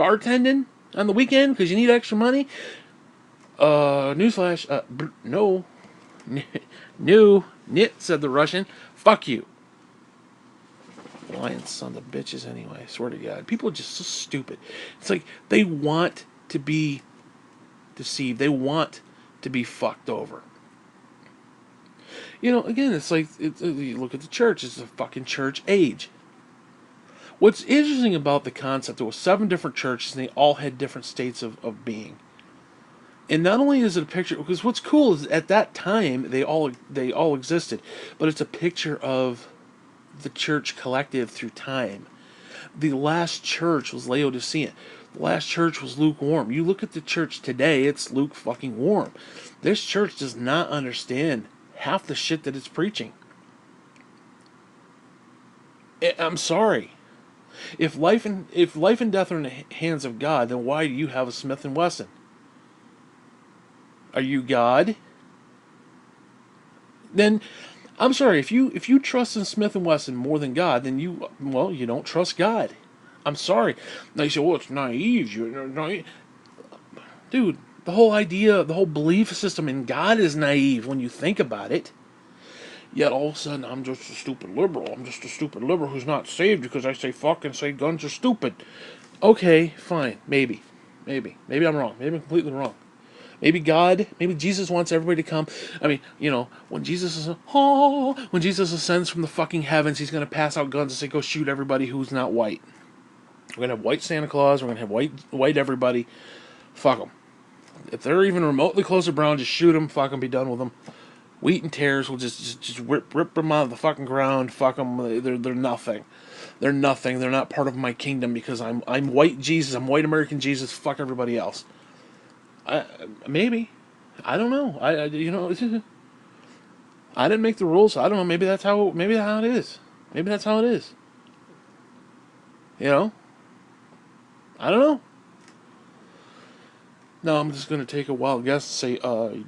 Bartending on the weekend because you need extra money? Newsflash. No. No. Nit, said the Russian. Fuck you. Lying sons of bitches anyway, I swear to God. People are just so stupid. It's like they want to be deceived. They want to be fucked over. Again, it's like, you look at the church. It's a fucking church age. What's interesting about the concept, there were 7 different churches, and they all had different states of being. And not only is it a picture, because what's cool is at that time, they all existed, but it's a picture of the church collective through time. The last church was Laodicea. The last church was lukewarm. You look at the church today, it's luke fucking warm. This church does not understand half the shit that it's preaching. I'm sorry. If life and death are in the hands of God, then why do you have a Smith and Wesson? Are you God? Then I'm sorry, if you trust in Smith and Wesson more than God, then you don't trust God. I'm sorry. Now you say, well, it's naive. You're naive. Dude, the whole idea, the whole belief system in God is naive when you think about it. Yet all of a sudden, I'm just a stupid liberal. I'm just a stupid liberal who's not saved because I say fuck and say guns are stupid. Okay, fine, maybe. Maybe I'm wrong. Maybe I'm completely wrong. Maybe Jesus wants everybody to come. I mean, when Jesus ascends from the fucking heavens, he's going to pass out guns and say, go shoot everybody who's not white. We're going to have white Santa Claus. We're going to have white everybody. Fuck them. If they're even remotely close to brown, just shoot them. Fuck them. Be done with them. Wheat and tares will just rip them out of the fucking ground. Fuck them. They're nothing. They're nothing. They're not part of my kingdom because I'm white Jesus. I'm white American Jesus. Fuck everybody else. Maybe. I don't know. I didn't make the rules. I don't know. Maybe that's how it is. Maybe that's how it is. You know? I don't know. No, I'm just going to take a wild guess and say,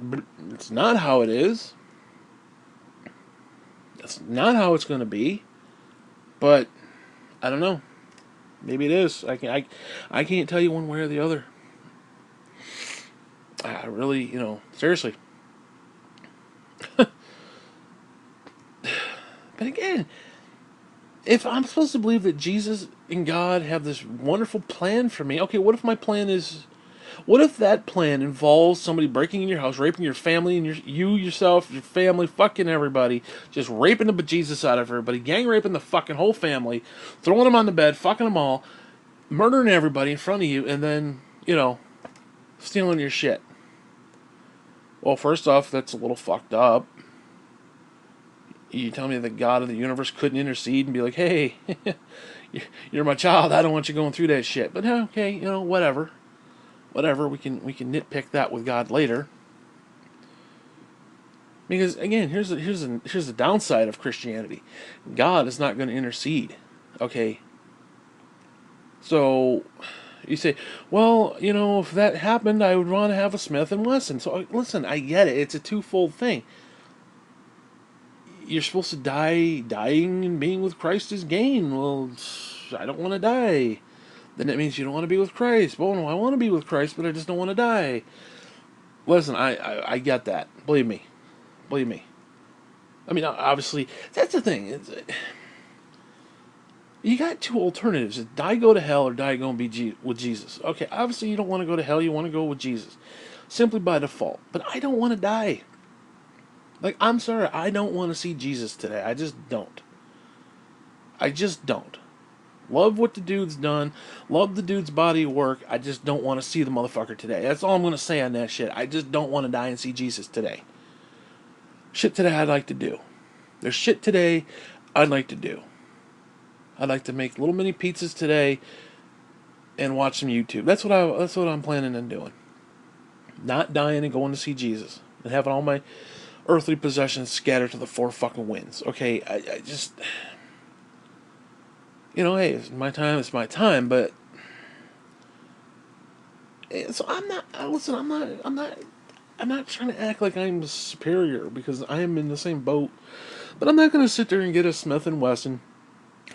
it's not how it is. That's not how it's going to be. But I don't know. Maybe it is. I can't tell you one way or the other. I really, seriously. But again, if I'm supposed to believe that Jesus and God have this wonderful plan for me, okay, what if my plan is... What if that plan involves somebody breaking in your house, raping your family and yourself, your family, fucking everybody, just raping the bejesus out of everybody, gang raping the fucking whole family, throwing them on the bed, fucking them all, murdering everybody in front of you, and then, stealing your shit? Well, first off, that's a little fucked up. You tell me that God of the universe couldn't intercede and be like, hey, you're my child, I don't want you going through that shit. But okay, whatever. Whatever, we can nitpick that with God later. Because again, here's the downside of Christianity. God is not going to intercede. Okay. So you say, well, if that happened, I would want to have a Smith and Wesson. So listen, I get it. It's a twofold thing. You're supposed to die. Dying and being with Christ is gain. Well, I don't want to die. Then that means you don't want to be with Christ. Well, no, I want to be with Christ, but I just don't want to die. Listen, I get that. Believe me. I mean, obviously, that's the thing. You got two alternatives. Die go to hell or die go and be with Jesus. Okay, obviously you don't want to go to hell. You want to go with Jesus. Simply by default. But I don't want to die. Like, I'm sorry. I don't want to see Jesus today. I just don't. Love what the dude's done. Love the dude's body of work. I just don't want to see the motherfucker today. That's all I'm going to say on that shit. I just don't want to die and see Jesus today. Shit today I'd like to do. There's shit today I'd like to do. I'd like to make little mini pizzas today and watch some YouTube. That's what I'm planning on doing. Not dying and going to see Jesus. And having all my earthly possessions scattered to the four fucking winds. Okay, I just... hey, it's my time, but so I'm not. Listen, I'm not trying to act like I'm superior because I am in the same boat. But I'm not going to sit there and get a Smith and Wesson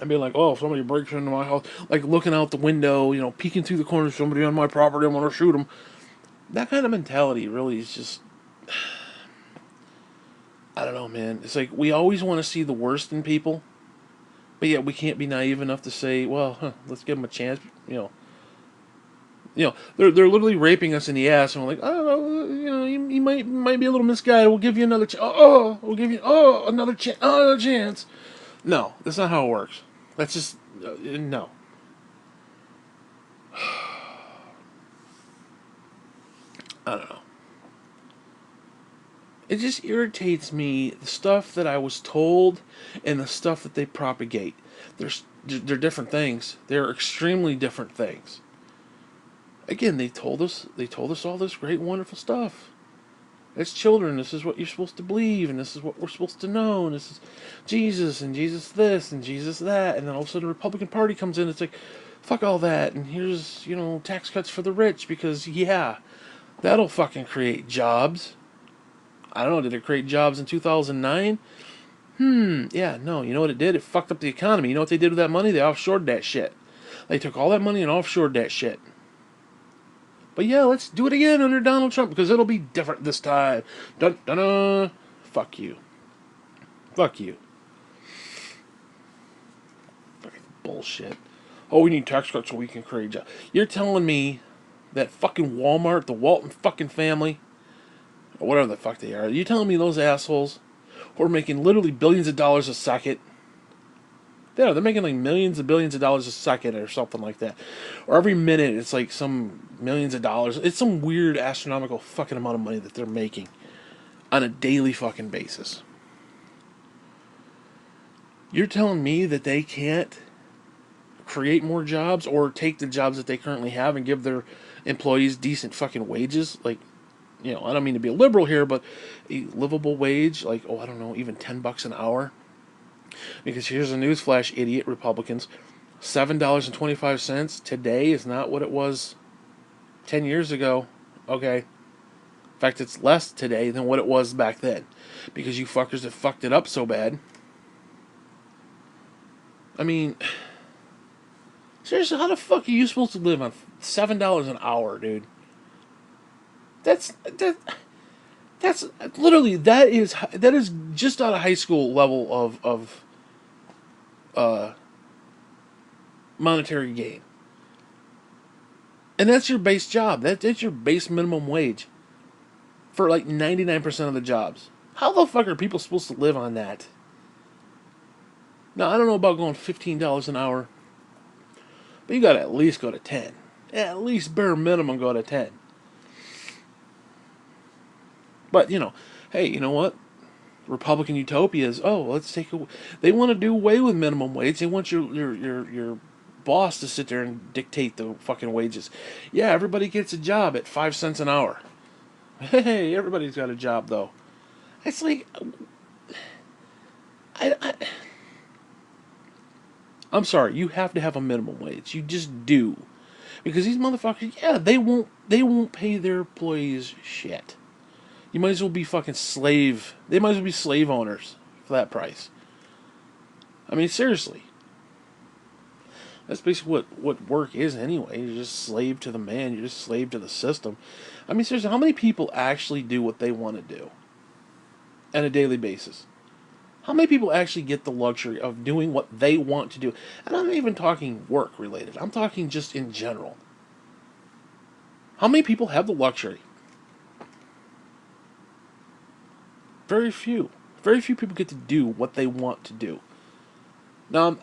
and be like, oh, if somebody breaks into my house, like looking out the window, peeking through the corner, somebody on my property, I'm going to shoot them. That kind of mentality really is just, I don't know, man. It's like we always want to see the worst in people. But yet we can't be naive enough to say, well, let's give them a chance. They're literally raping us in the ass, and we're like, oh, you might be a little misguided. We'll give you another chance. We'll give you another chance. No, that's not how it works. That's just no. I don't know. It just irritates me, the stuff that I was told and the stuff that they propagate. They're different things. They're extremely different things. Again, they told us all this great, wonderful stuff. As children, this is what you're supposed to believe, and this is what we're supposed to know, and this is Jesus, and Jesus this, and Jesus that, and then all of a sudden the Republican Party comes in, it's like, fuck all that, and here's, tax cuts for the rich, because, yeah, that'll fucking create jobs. I don't know, did it create jobs in 2009? Yeah, no, you know what it did? It fucked up the economy. You know what they did with that money? They offshored that shit. They took all that money and offshored that shit. But yeah, let's do it again under Donald Trump because it'll be different this time. Dun dun dun. Fuck you. Fuck you. Fucking bullshit. Oh, we need tax cuts so we can create jobs. You're telling me that fucking Walmart, the Walton fucking family, or whatever the fuck they are, you're telling me those assholes who are making literally billions of dollars a second? Yeah, they're making like millions and billions of dollars a second or something like that. Or every minute it's like some millions of dollars. It's some weird astronomical fucking amount of money that they're making on a daily fucking basis. You're telling me that they can't create more jobs or take the jobs that they currently have and give their employees decent fucking wages? Like, I don't mean to be a liberal here, but a livable wage, like, I don't know, even $10 an hour. Because here's a newsflash, idiot Republicans. $7.25 today is not what it was 10 years ago. Okay. In fact, it's less today than what it was back then. Because you fuckers have fucked it up so bad. I mean, seriously, how the fuck are you supposed to live on $7 an hour, dude? That's literally, that is just out of high school level of monetary gain. And that's your base job. That's your base minimum wage for like 99% of the jobs. How the fuck are people supposed to live on that? Now, I don't know about going $15 an hour, but you gotta at least go to 10. At least bare minimum go to 10. But, hey, you know what? Republican utopias. Oh, let's take a. They want to do away with minimum wage. They want your boss to sit there and dictate the fucking wages. Yeah, everybody gets a job at 5 cents an hour. Hey, everybody's got a job though. It's like, I'm sorry. You have to have a minimum wage. You just do, because these motherfuckers. Yeah, they won't pay their employees shit. You might as well be fucking slave. They might as well be slave owners for that price. I mean, seriously. That's basically what work is anyway. You're just slave to the man. You're just slave to the system. I mean, seriously, how many people actually do what they want to do on a daily basis? How many people actually get the luxury of doing what they want to do? And I'm not even talking work related. I'm talking just in general. How many people have the luxury? Very few. Very few people get to do what they want to do. Now,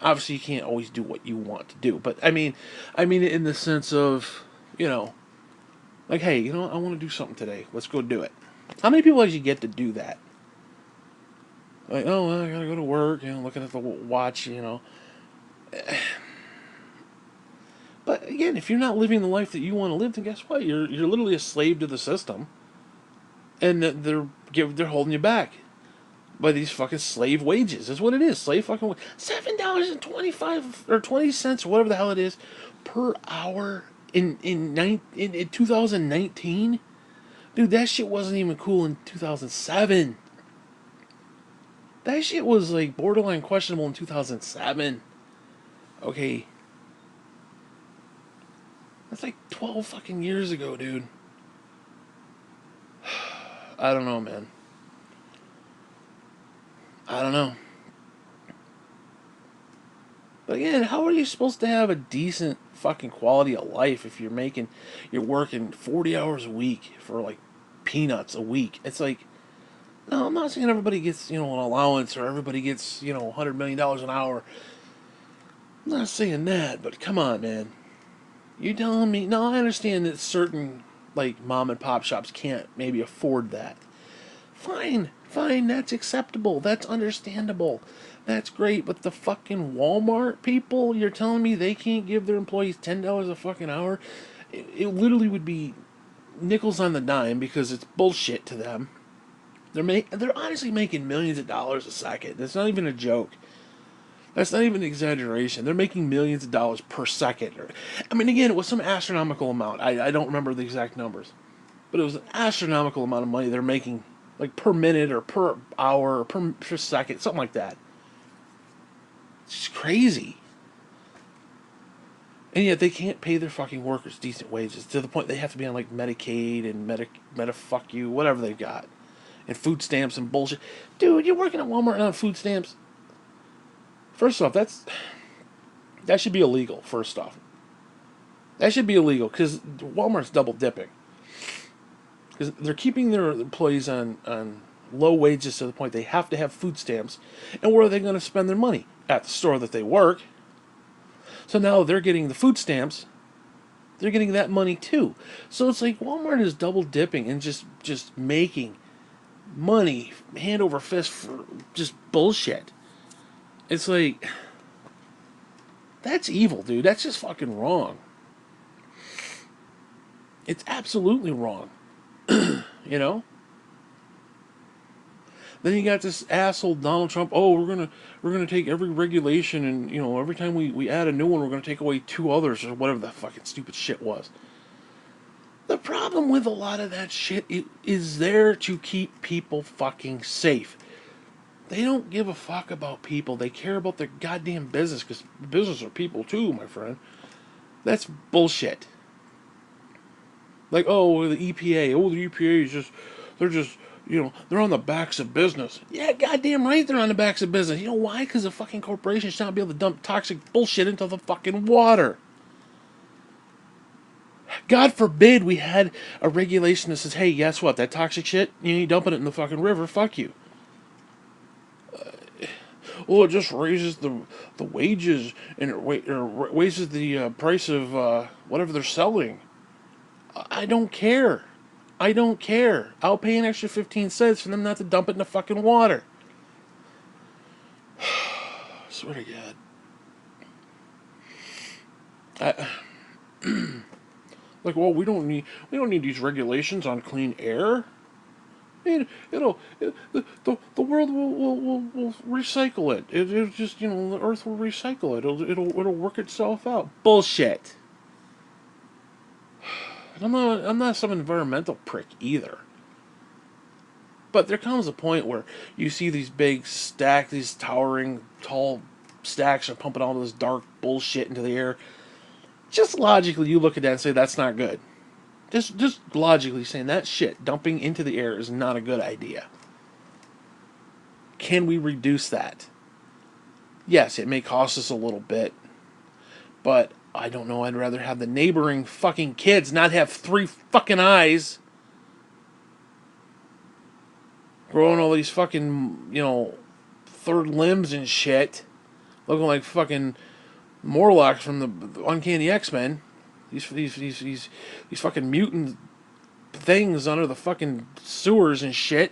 obviously, you can't always do what you want to do, but I mean in the sense of, like, hey, I want to do something today. Let's go do it. How many people actually get to do that? Like, oh, well, I gotta go to work. Looking at the watch. But again, if you're not living the life that you want to live, then guess what? You're literally a slave to the system, and they're holding you back by these fucking slave wages. That's what it is. Slave fucking $7.25 or 20 cents or whatever the hell it is per hour in 2019. Dude, that shit wasn't even cool in 2007. That shit was like borderline questionable in 2007. Okay. That's like 12 fucking years ago, dude. I don't know, man. I don't know. But again, how are you supposed to have a decent fucking quality of life if you're working 40 hours a week for like peanuts a week? It's like, no, I'm not saying everybody gets, an allowance or everybody gets, $100 million an hour. I'm not saying that, but come on, man. You telling me, no, I understand that certain, like, mom and pop shops can't maybe afford that. Fine, fine, that's acceptable. That's understandable. That's great. But the fucking Walmart people, you're telling me they can't give their employees $10 a fucking hour? It literally would be nickels on the dime because it's bullshit to them. They're honestly making millions of dollars a second. That's not even a joke. That's not even an exaggeration. They're making millions of dollars per second. I mean, again, it was some astronomical amount. I don't remember the exact numbers, but it was an astronomical amount of money they're making, like per minute or per hour or per second, something like that. It's just crazy. And yet they can't pay their fucking workers decent wages to the point they have to be on like Medicaid and Meta fuck you, whatever they've got, and food stamps and bullshit. Dude, you're working at Walmart on food stamps. First off, that should be illegal. First off, that should be illegal because Walmart's double dipping. Because they're keeping their employees on low wages to the point they have to have food stamps. And where are they going to spend their money? At the store that they work. So now they're getting the food stamps. They're getting that money too. So it's like Walmart is double dipping and just making money hand over fist for just bullshit. It's like, that's evil, dude. That's just fucking wrong. It's absolutely wrong. You know? Then you got this asshole Donald Trump. Oh, we're gonna take every regulation and every time we add a new one, we're gonna take away two others or whatever the fucking stupid shit was. The problem with a lot of that shit is there to keep people fucking safe. They don't give a fuck about people. They care about their goddamn business because business are people too, my friend. That's bullshit. Like, oh, the EPA. Oh, the EPA is they're on the backs of business. Yeah, goddamn right they're on the backs of business. You know why? Because the fucking corporations should not be able to dump toxic bullshit into the fucking water. God forbid we had a regulation that says, hey, guess what? That toxic shit, you ain't dumping it in the fucking river. Fuck you. Well, it just raises the wages and raises the price of whatever they're selling. I don't care. I don't care. I'll pay an extra 15 cents for them not to dump it in the fucking water. I swear to God. Like, well, we don't need these regulations on clean air. I mean, the world will recycle it. It'll just the Earth will recycle it. It'll work itself out. Bullshit. And I'm not some environmental prick either. But there comes a point where you see these big these towering, tall stacks are pumping all this dark bullshit into the air. Just logically, you look at that and say that's not good. Just logically saying that shit dumping into the air is not a good idea. Can we reduce that? Yes, it may cost us a little bit, but I don't know. I'd rather have the neighboring fucking kids not have three fucking eyes, growing all these fucking third limbs and shit, looking like fucking Morlocks from the Uncanny X-Men. These fucking mutant things under the fucking sewers and shit.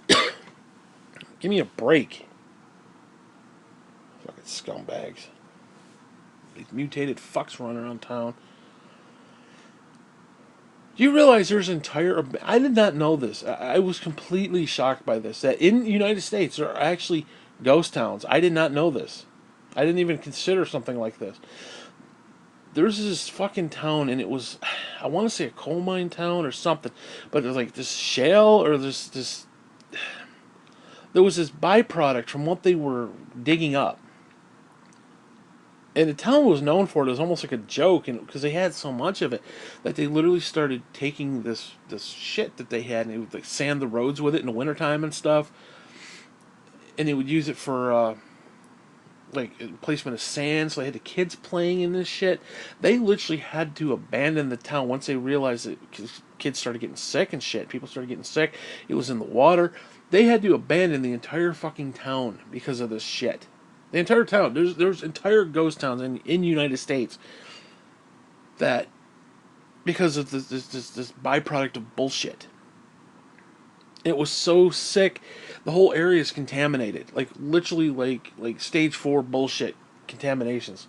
Give me a break. Fucking scumbags. These mutated fucks running around town. Do you realize there's entire... I did not know this. I was completely shocked by this. That in the United States there are actually ghost towns. I did not know this. I didn't even consider something like this. There's this fucking town, and it was... I want to say a coal mine town or something. But it was like this shale or this... There was this byproduct from what they were digging up. And the town was known for it. It was almost like a joke, and because they had so much of it that they literally started taking this shit that they had and they would like sand the roads with it in the wintertime and stuff. And they would use it for like placement of sand. So they had the kids playing in this shit. They literally had to abandon the town once they realized that kids started getting sick and shit. People started getting sick. It was in the water. They had to abandon the entire fucking town because of this shit. The entire town. There's entire ghost towns in the United States that because of this byproduct of bullshit. It was so sick. The whole area is contaminated, like literally, like stage 4 bullshit contaminations.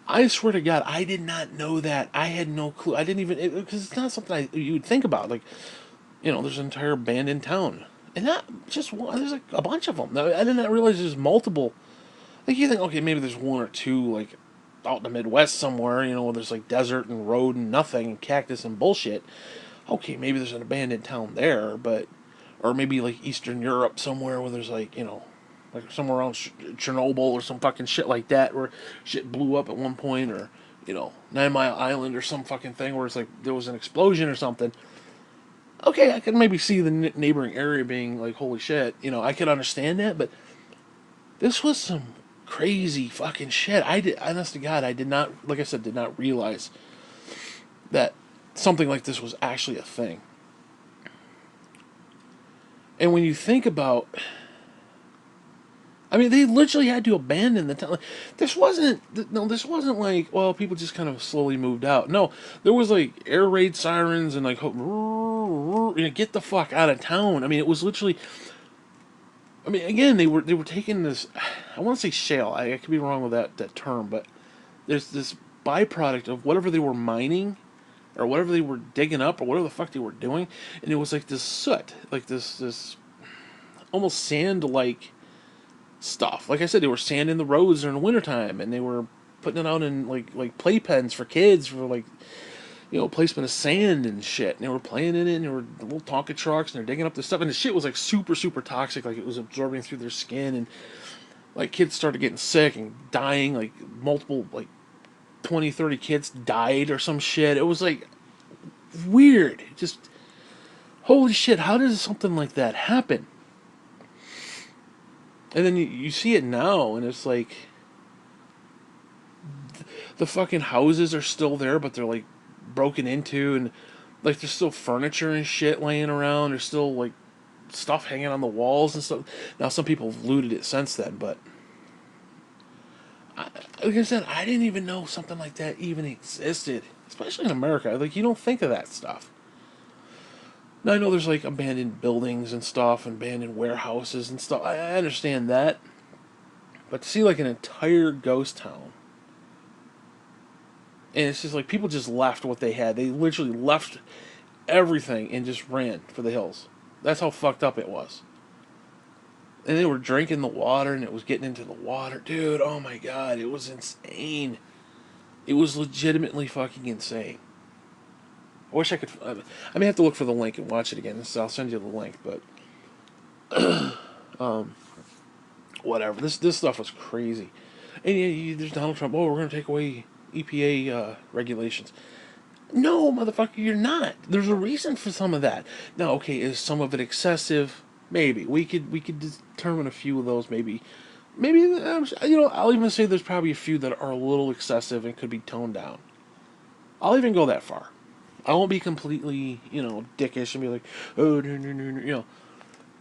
I swear to God, I did not know that. I had no clue. I didn't even because it's not something you would think about. Like, there's an entire abandoned town, and not just one. There's like a bunch of them. I did not realize there's multiple. Like you think, okay, maybe there's one or two like out in the Midwest somewhere. Where there's like desert and road and nothing and cactus and bullshit. Okay, maybe there's an abandoned town there, but or maybe like Eastern Europe somewhere where there's like somewhere around Chernobyl or some fucking shit like that where shit blew up at one point, or 9 Mile Island or some fucking thing where it's like there was an explosion or something. Okay, I could maybe see the neighboring area being like, holy shit, I could understand that, but this was some crazy fucking shit. Honest to God, I did not, like I said, did not realize that something like this was actually a thing. And when you think about, I mean, they literally had to abandon the town. This wasn't, no, this wasn't like, well, people just kind of slowly moved out. No, there was like air raid sirens and like, get the fuck out of town. I mean, it was literally, I mean, again, they were taking this, I want to say shale. I could be wrong with that term, but there's this byproduct of whatever they were mining or whatever they were digging up or whatever the fuck they were doing, and it was like this soot, like this almost sand like stuff. Like I said, they were sanding the roads during the wintertime, and they were putting it out in like playpens for kids for like placement of sand and shit. And they were playing in it, and there were little Tonka trucks, and they're digging up this stuff, and the shit was like super super toxic, like it was absorbing through their skin, and like kids started getting sick and dying, like multiple like 20, 30 kids died or some shit. It was like weird. Just holy shit, how does something like that happen? And then you see it now, and it's like the fucking houses are still there, but they're like broken into, and like there's still furniture and shit laying around. There's still like stuff hanging on the walls and stuff. Now some people have looted it since then, but like I said, I didn't even know something like that even existed, especially in America. Like you don't think of that stuff. Now I know there's like abandoned buildings and stuff, and abandoned warehouses and stuff. I understand that, but to see like an entire ghost town, and it's just like people just left what they had. They literally left everything and just ran for the hills. That's how fucked up it was. And they were drinking the water, and it was getting into the water. Dude, oh my God, it was insane. It was legitimately fucking insane. I wish I could. I may have to look for the link and watch it again. So I'll send you the link, but whatever. This stuff was crazy. And there's Donald Trump. Oh, we're going to take away EPA regulations. No, motherfucker, you're not. There's a reason for some of that. Now, okay, is some of it excessive? Maybe we could determine a few of those. Maybe I'll even say there's probably a few that are a little excessive and could be toned down. I'll even go that far. I won't be completely dickish and be like, oh no.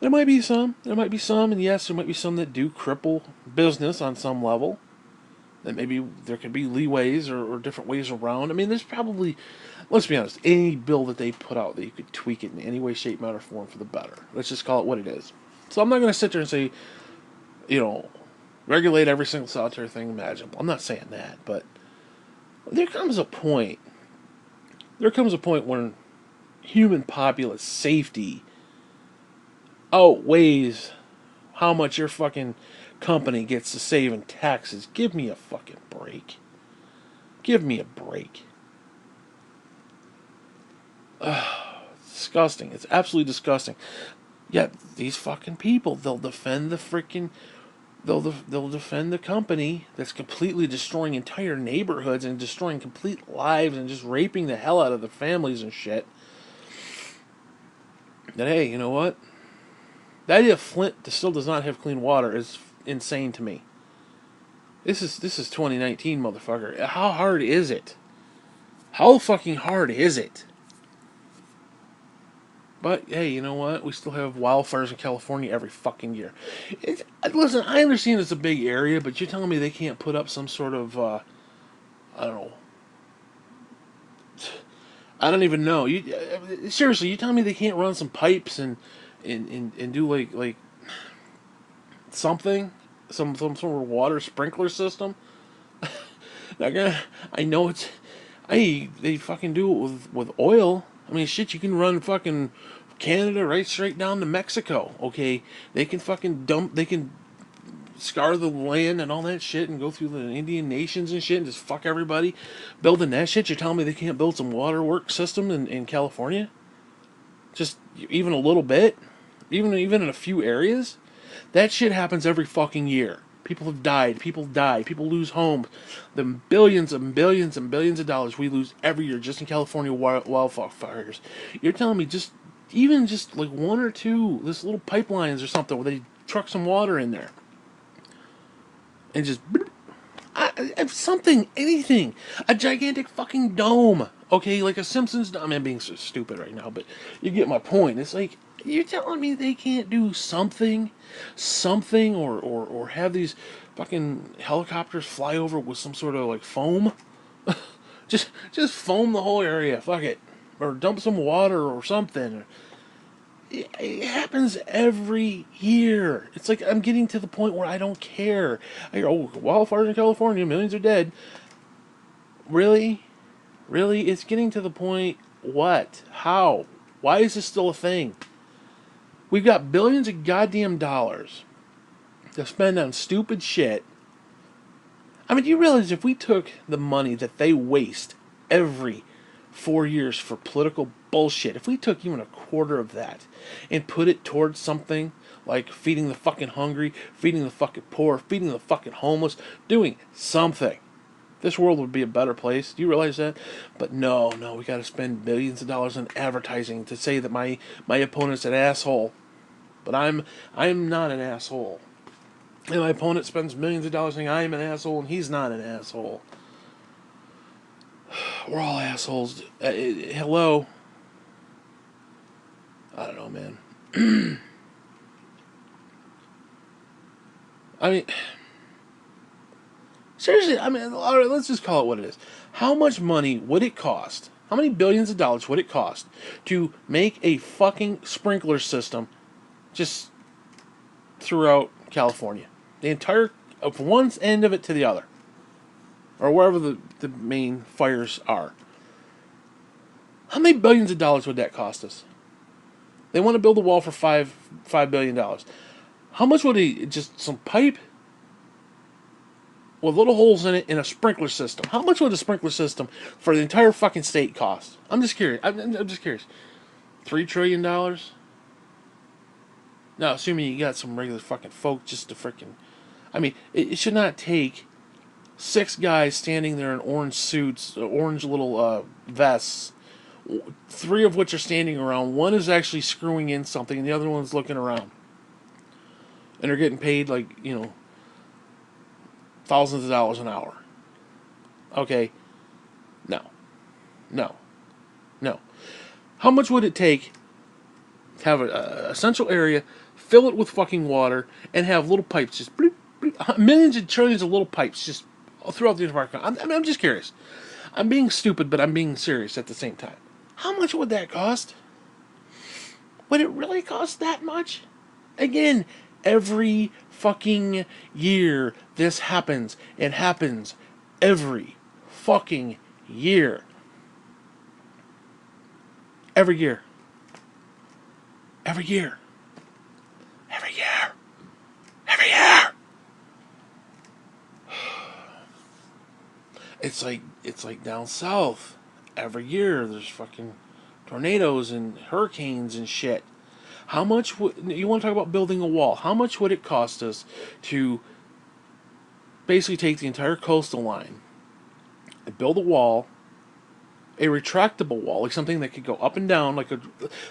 There might be some. And yes, there might be some that do cripple business on some level. That maybe there could be leeways or different ways around. I mean, there's probably, let's be honest, any bill that they put out that you could tweak it in any way, shape, matter, form for the better. Let's just call it what it is. So I'm not going to sit there and say, regulate every single solitary thing imaginable. I'm not saying that, but there comes a point when human populace safety outweighs how much your fucking company gets to save in taxes. Give me a fucking break. Give me a break. Disgusting. It's absolutely disgusting. Yet these fucking people, they'll defend the company that's completely destroying entire neighborhoods and destroying complete lives and just raping the hell out of the families and shit. That, hey, you know what? The idea of Flint still does not have clean water is insane to me. This is 2019, motherfucker. How hard is it? How fucking hard is it? But hey, you know what? We still have wildfires in California every fucking year. Listen, I understand it's a big area, but you're telling me they can't put up some sort of I don't know. I don't even know. Seriously, you telling me they can't run some pipes and and do like something, some sort of water sprinkler system. They're gonna, I know it's, they fucking do it with oil. I mean, shit, you can run fucking Canada right straight down to Mexico. Okay, they can fucking dump, they can scar the land and all that shit and go through the Indian nations and shit and just fuck everybody building that shit. You're telling me they can't build some waterworks system in California? Just even a little bit? Even in a few areas? That shit happens every fucking year. People have died. People die. People lose homes. The billions and billions and billions of dollars we lose every year just in California wildfires. You're telling me even just like one or two, this little pipelines or something where they truck some water in there and just something, anything, a gigantic fucking dome. Okay, like a Simpsons dome. I mean, I'm being so stupid right now, but you get my point. It's like you're telling me they can't do something, or have these fucking helicopters fly over with some sort of like foam, just foam the whole area. Fuck it, or dump some water or something. It happens every year. It's like I'm getting to the point where I don't care. I hear, oh, wildfires in California, millions are dead. Really? Really? It's getting to the point, what? How? Why is this still a thing? We've got billions of goddamn dollars to spend on stupid shit. I mean, do you realize if we took the money that they waste every 4 years for political bullshit, if we took even a quarter of that and put it towards something like feeding the fucking hungry, feeding the fucking poor, feeding the fucking homeless, doing something, this world would be a better place. Do you realize that? But no, we got to spend billions of dollars on advertising to say that my opponent's an asshole. But I'm not an asshole. And my opponent spends millions of dollars saying I'm an asshole and he's not an asshole. We're all assholes. Hello. I don't know, man. I mean, seriously, I mean, all right, let's just call it what it is. How much money would it cost? How many billions of dollars would it cost to make a fucking sprinkler system just throughout California? The entire, from one end of it to the other. Or wherever the main fires are. How many billions of dollars would that cost us? They want to build a wall for $5 billion. How much would just some pipe with little holes in it in a sprinkler system? How much would a sprinkler system for the entire fucking state cost? I'm just curious. I'm just curious. $3 trillion? Now, assuming you got some regular fucking folk just to freaking... I mean, it should not take 6 guys standing there in orange suits, orange little vests, 3 of which are standing around. One is actually screwing in something, and the other one's looking around. And they're getting paid like, thousands of dollars an hour. Okay. No. How much would it take to have a central area, fill it with fucking water, and have little pipes just bloop, bloop, millions and trillions of little pipes just throughout the entire country? I'm just curious. I'm being stupid, but I'm being serious at the same time. How much would that cost? Would it really cost that much? Again, every fucking year this happens. It happens every fucking year. Every year. Every year. Every year. Every year. It's like down south. Every year there's fucking tornadoes and hurricanes and shit. How much would you want to talk about building a wall? How much would it cost us to basically take the entire coastal line and build a wall, a retractable wall, like something that could go up and down,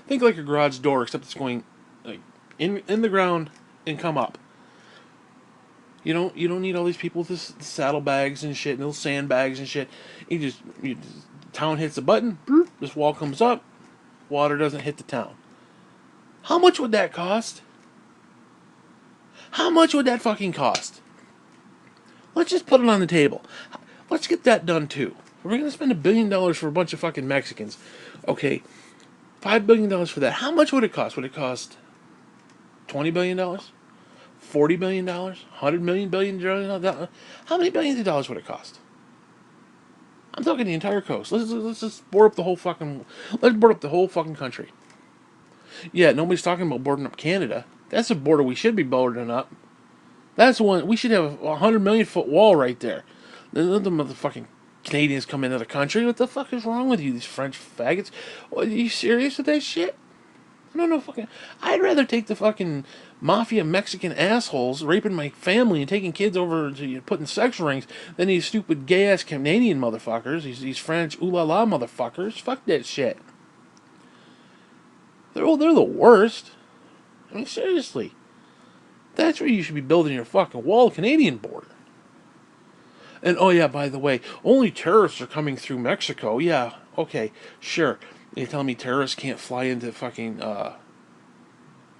think like a garage door, except it's going like in the ground and come up. You don't need all these people with this saddlebags and shit, and little sandbags and shit. Town hits a button, bloop, this wall comes up, water doesn't hit the town. How much would that cost? How much would that fucking cost? Let's just put it on the table. Let's get that done too. We're going to spend $1 billion for a bunch of fucking Mexicans. Okay, $5 billion for that. How much would it cost? Would it cost $20 billion, $40 billion, 100 million billion. How many billions of dollars would it cost? I'm talking the entire coast. Let's just board up the whole fucking. Let's board up the whole fucking country. Yeah, nobody's talking about boarding up Canada. That's a border we should be boarding up. That's one we should have 100 million foot wall right there. The motherfucking Canadians come into the country. What the fuck is wrong with you, these French faggots? Are you serious with that shit? No, fucking. I'd rather take the fucking mafia Mexican assholes raping my family and taking kids over to putting sex rings than these stupid gay ass Canadian motherfuckers. These French ooh la la motherfuckers. Fuck that shit. They're the worst. I mean, seriously. That's where you should be building your fucking wall, Canadian border. And oh yeah, by the way, only terrorists are coming through Mexico. Yeah, okay, sure. You telling me terrorists can't fly into fucking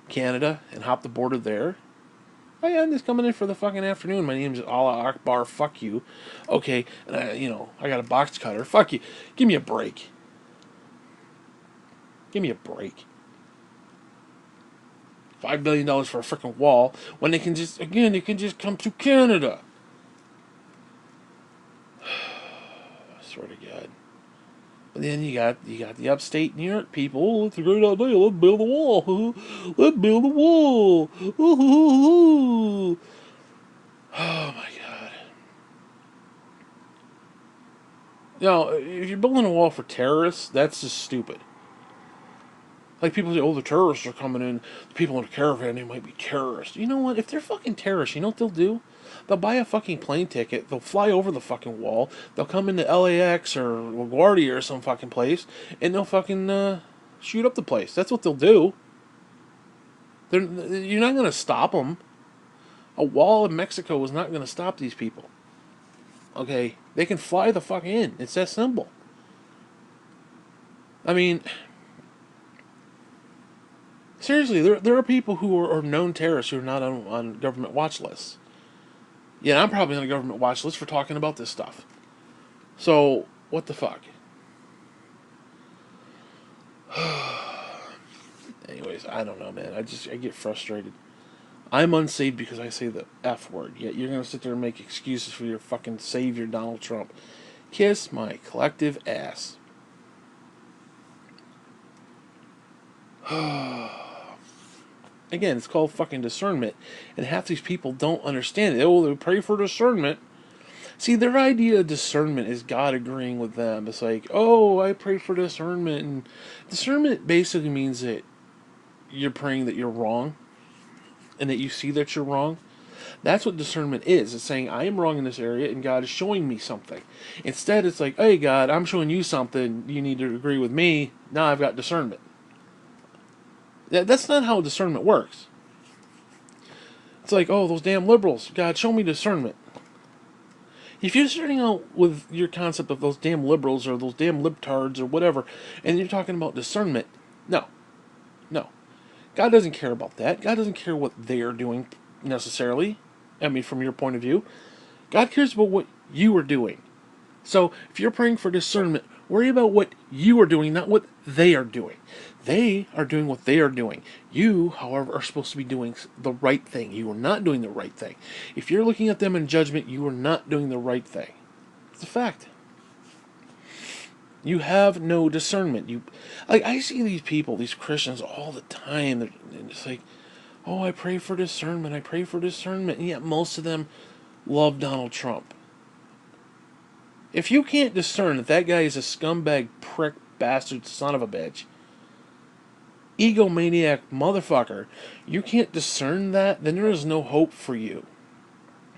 Canada and hop the border there? Oh yeah, I'm just coming in for the fucking afternoon. My name's Allah Akbar. Fuck you. Okay, and I got a box cutter. Fuck you. Give me a break. Give me a break. $5 billion for a freaking wall when they can just come to Canada. I swear to God. But then you got the upstate New York people. Oh, it's a great idea. Let's build a wall. Let's build a wall. Oh my God. Now, if you're building a wall for terrorists, that's just stupid. Like people say, oh, the terrorists are coming in. The people in the caravan, they might be terrorists. You know what? If they're fucking terrorists, you know what they'll do? They'll buy a fucking plane ticket. They'll fly over the fucking wall. They'll come into LAX or LaGuardia or some fucking place, and they'll fucking shoot up the place. That's what they'll do. You're not going to stop them. A wall in Mexico is not going to stop these people. Okay? They can fly the fuck in. It's that simple. I mean, seriously, there are people who are known terrorists who are not on government watch lists. Yeah, I'm probably on a government watch list for talking about this stuff. So, what the fuck? Anyways, I don't know, man. I get frustrated. I'm unsaved because I say the F word, yet you're going to sit there and make excuses for your fucking savior, Donald Trump. Kiss my collective ass. Again, it's called fucking discernment, and half these people don't understand it. Oh, they pray for discernment. See, their idea of discernment is God agreeing with them. It's like, oh, I pray for discernment, and discernment basically means that you're praying that you're wrong, and that you see that you're wrong. That's what discernment is. It's saying, I am wrong in this area, and God is showing me something. Instead, it's like, hey, God, I'm showing you something. You need to agree with me. Now I've got discernment. That's not how discernment works. It's like, oh, those damn liberals. God, show me discernment. If you're starting out with your concept of those damn liberals or those damn libtards or whatever, and you're talking about discernment, no. God doesn't care about that. God doesn't care what they are doing necessarily. I mean, from your point of view. God cares about what you are doing. So, if you're praying for discernment, worry about what you are doing, not what they are doing. They are doing what they are doing. You, however, are supposed to be doing the right thing. You are not doing the right thing. If you're looking at them in judgment, you are not doing the right thing. It's a fact. You have no discernment. I see these people, these Christians, all the time. They're just like, oh, I pray for discernment. I pray for discernment. And yet most of them love Donald Trump. If you can't discern that guy is a scumbag, prick, bastard, son of a bitch, egomaniac motherfucker, you can't discern that, then there is no hope for you.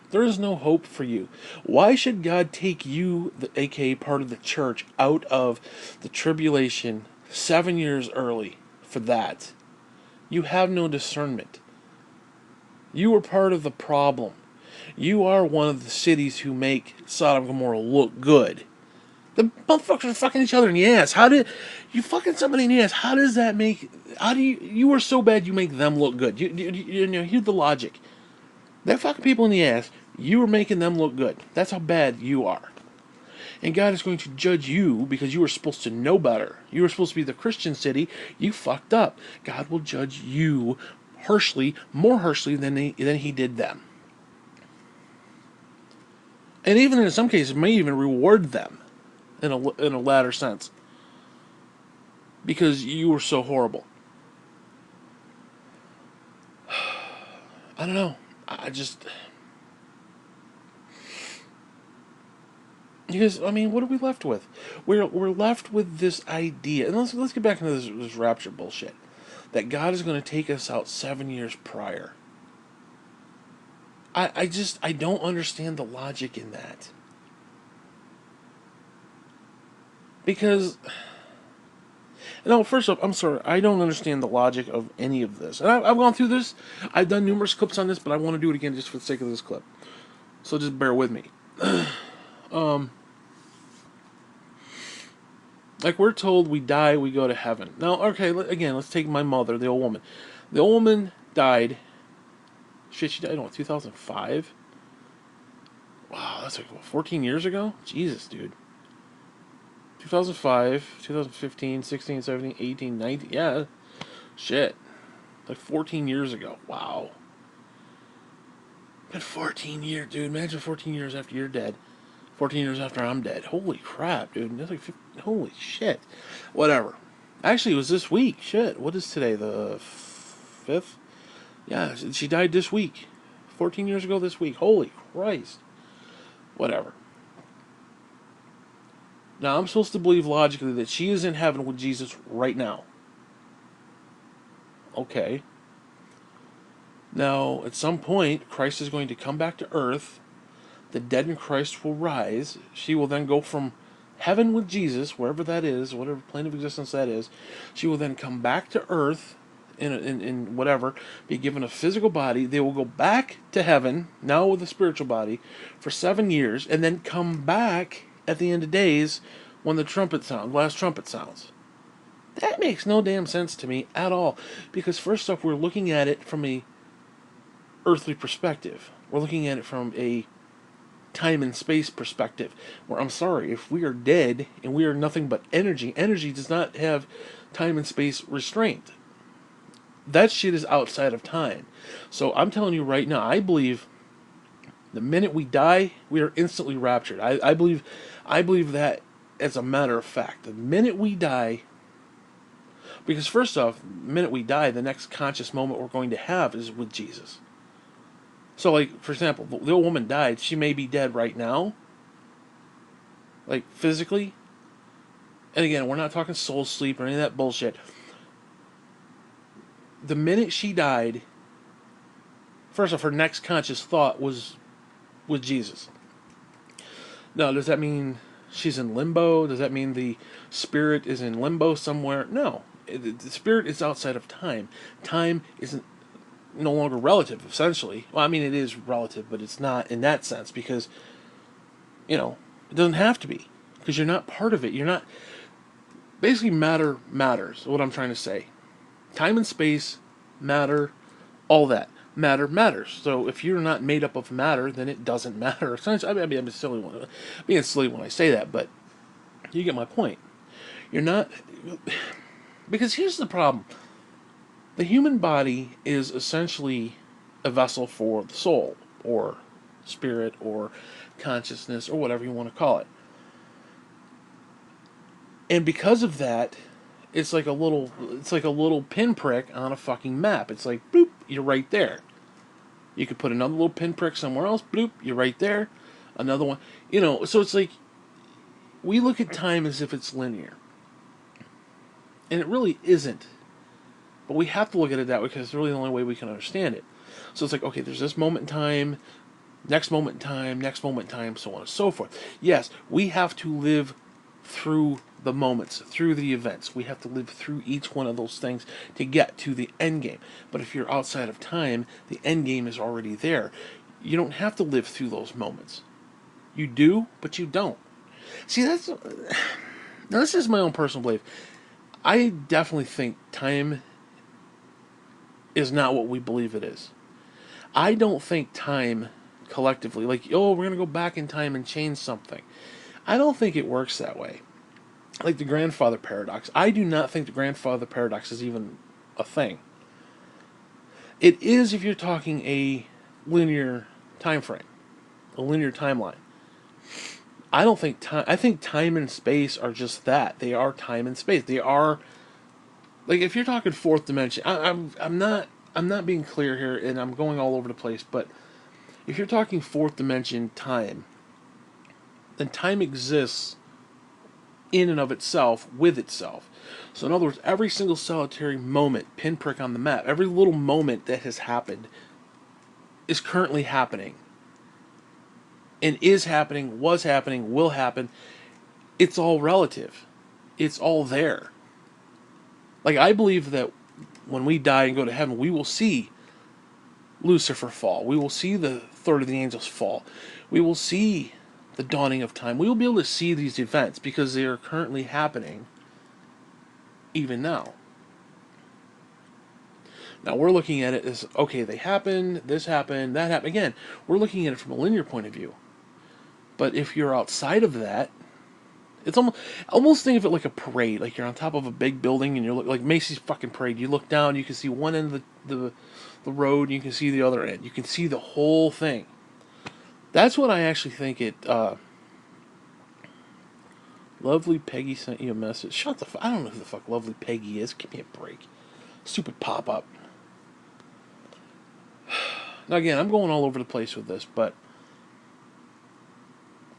There is no hope for you. Why should God take you, aka part of the church, out of the tribulation 7 years early for that? You have no discernment. You are part of the problem. You are one of the cities who make Sodom and Gomorrah look good. The motherfuckers are fucking each other in the ass. How did you fucking somebody in the ass? How does that make? How do you are so bad you make them look good? You know, here's the logic. They're fucking people in the ass. You are making them look good. That's how bad you are. And God is going to judge you because you were supposed to know better. You were supposed to be the Christian city. You fucked up. God will judge you more harshly than he did them. And even in some cases, may even reward them in a latter sense because you were so horrible. I don't know. I just because I mean, what are we left with? We're left with this idea, and let's get back into this rapture bullshit. That God is going to take us out 7 years prior. I don't understand the logic in that. Because, no, first off, I'm sorry, I don't understand the logic of any of this. And I've gone through this, I've done numerous clips on this, but I want to do it again just for the sake of this clip. So just bear with me. Like we're told we die, we go to heaven. Now, okay, again, let's take my mother, the old woman. The old woman died. Shit, she died in 2005? Wow, that's like, what, 14 years ago? Jesus, dude. 2005, 2015, 16, 17, 18, 19. Yeah, shit. Like 14 years ago. Wow. Been 14 years, dude. Imagine 14 years after you're dead. 14 years after I'm dead. Holy crap, dude. That's like 50, holy shit. Whatever. Actually, it was this week. Shit. What is today? The 5th? Yeah, she died this week. 14 years ago this week. Holy Christ. Whatever. Now, I'm supposed to believe logically that she is in heaven with Jesus right now. Okay. Now, at some point, Christ is going to come back to earth. The dead in Christ will rise. She will then go from heaven with Jesus, wherever that is, whatever plane of existence that is. She will then come back to earth in whatever, be given a physical body. They will go back to heaven, now with a spiritual body, for 7 years, and then come back at the end of days when the last trumpet sounds. That makes no damn sense to me at all. Because first off, we're looking at it from a earthly perspective. We're looking at it from a time and space perspective. Where, I'm sorry, if we are dead and we are nothing but energy, energy does not have time and space restraint. That shit is outside of time. So I'm telling you right now, I believe the minute we die, we are instantly raptured. I believe that as a matter of fact. The minute we die, because first off, the minute we die, the next conscious moment we're going to have is with Jesus. So, like, for example, the old woman died. She may be dead right now, like, physically. And again, we're not talking soul sleep or any of that bullshit. The minute she died, first off, her next conscious thought was with Jesus. Now, does that mean she's in limbo? Does that mean the spirit is in limbo somewhere? No. The spirit is outside of time. Time isn't no longer relative, essentially. Well, I mean, it is relative, but it's not in that sense because, it doesn't have to be because you're not part of it. You're not. Basically, matter matters, what I'm trying to say. Time and space, matter, all that. Matter matters. So if you're not made up of matter, then it doesn't matter. Essentially, I mean, I'm being silly when I say that, but you get my point. You're not. Because here's the problem. The human body is essentially a vessel for the soul, or spirit, or consciousness, or whatever you want to call it. And because of that, it's like a little pinprick on a fucking map. It's like, bloop, you're right there. You could put another little pinprick somewhere else, bloop, you're right there. Another one. So it's like, we look at time as if it's linear. And it really isn't. But we have to look at it that way because it's really the only way we can understand it. So it's like, okay, there's this moment in time, next moment in time, next moment in time, so on and so forth. Yes, we have to live through the moments, through the events. We have to live through each one of those things to get to the end game. But if you're outside of time, the end game is already there. You don't have to live through those moments. You do, but you don't. See, now this is my own personal belief. I definitely think time is not what we believe it is. I don't think time collectively, like, we're going to go back in time and change something. I don't think it works that way. Like the grandfather paradox. I do not think the grandfather paradox is even a thing. It is if you're talking a linear time frame, a linear timeline. I don't think time. I think time and space are just that. They are time and space. They are like if you're talking fourth dimension. I'm not being clear here, and I'm going all over the place. But if you're talking fourth dimension time, then time exists in and of itself with itself. So in other words, every single solitary moment, pinprick on the map, every little moment that has happened is currently happening. And is happening, was happening, will happen. It's all relative. It's all there. Like I believe that when we die and go to heaven, we will see Lucifer fall. We will see the third of the angels fall. We will see the dawning of time. We will be able to see these events because they are currently happening even now. Now we're looking at it as, okay, they happened, this happened, that happened. Again, we're looking at it from a linear point of view. But if you're outside of that, it's almost think of it like a parade. Like you're on top of a big building and you're like Macy's fucking parade. You look down, you can see one end of the road, and you can see the other end. You can see the whole thing. That's what I actually think it. Lovely Peggy sent you a message. Shut the fuck. I don't know who the fuck Lovely Peggy is. Give me a break. Stupid pop up. Now again, I'm going all over the place with this, but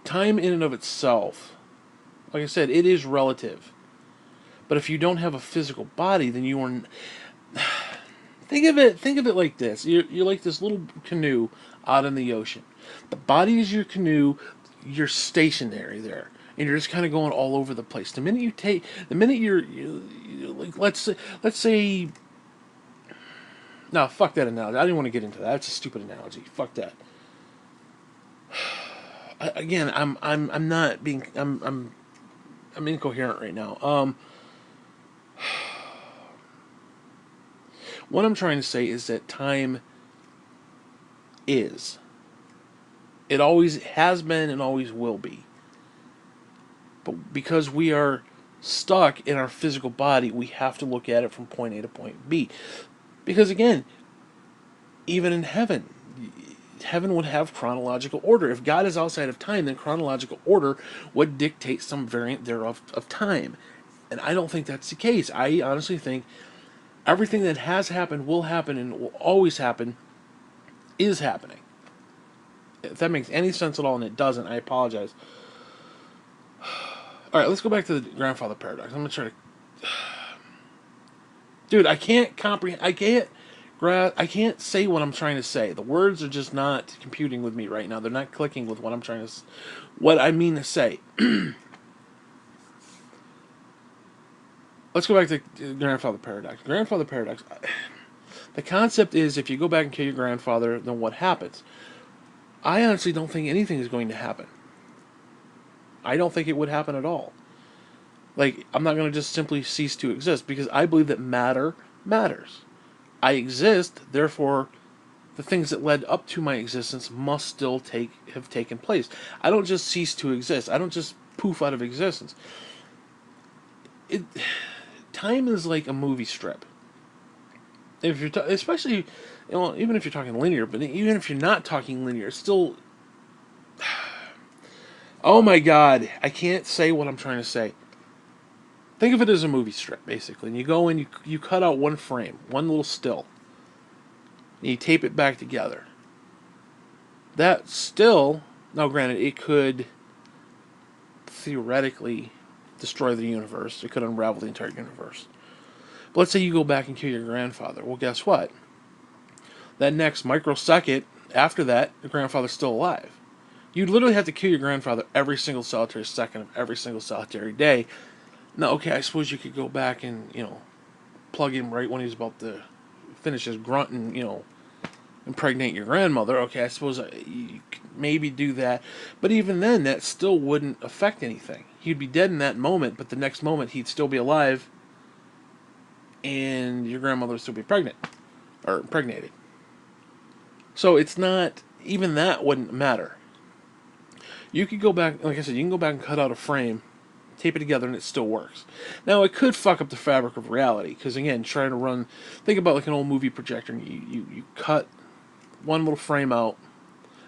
time in and of itself, like I said, it is relative. But if you don't have a physical body, then you are. Think of it like this. You're like this little canoe out in the ocean. The body is your canoe. You're stationary there, and you're just kind of going all over the place. The minute you like, let's say. No, fuck that analogy. I didn't want to get into that. That's a stupid analogy. Fuck that. Again, I'm not being I'm incoherent right now. What I'm trying to say is that time is. It always has been and always will be. But because we are stuck in our physical body, we have to look at it from point A to point B. Because again, even in heaven, heaven would have chronological order. If God is outside of time, then chronological order would dictate some variant thereof of time. And I don't think that's the case. I honestly think everything that has happened, will happen, and will always happen is happening. If that makes any sense at all, and it doesn't, I apologize. Alright, let's go back to the grandfather paradox. I'm going to try to... Dude, I can't comprehend... I can't say what I'm trying to say. The words are just not computing with me right now. They're not clicking with what I'm trying to... What I mean to say. Let's go back to grandfather paradox. Grandfather paradox... The concept is if you go back and kill your grandfather, then what happens? I honestly don't think anything is going to happen. I don't think it would happen at all. Like, I'm not going to just simply cease to exist, because I believe that matter matters. I exist, therefore, the things that led up to my existence must still have taken place. I don't just cease to exist. I don't just poof out of existence. Time is like a movie strip. If you're especially, even if you're talking linear, but even if you're not talking linear, it's still. Oh my God, I can't say what I'm trying to say. Think of it as a movie strip, basically. And you go in, you cut out one frame, one little still, and you tape it back together. That still, now granted, it could theoretically destroy the universe. It could unravel the entire universe. But let's say you go back and kill your grandfather. Well, guess what? That next microsecond after that, your grandfather's still alive. You'd literally have to kill your grandfather every single solitary second of every single solitary day. Now, okay, I suppose you could go back and, plug him right when he's about to finish his grunt and, impregnate your grandmother. Okay, I suppose you could maybe do that. But even then, that still wouldn't affect anything. He'd be dead in that moment, but the next moment he'd still be alive, and your grandmother would still be pregnant, or impregnated. So it's not, even that wouldn't matter. You could go back, like I said, you can go back and cut out a frame, tape it together, and it still works. Now, it could fuck up the fabric of reality, because again, trying to run, think about like an old movie projector, and you cut one little frame out,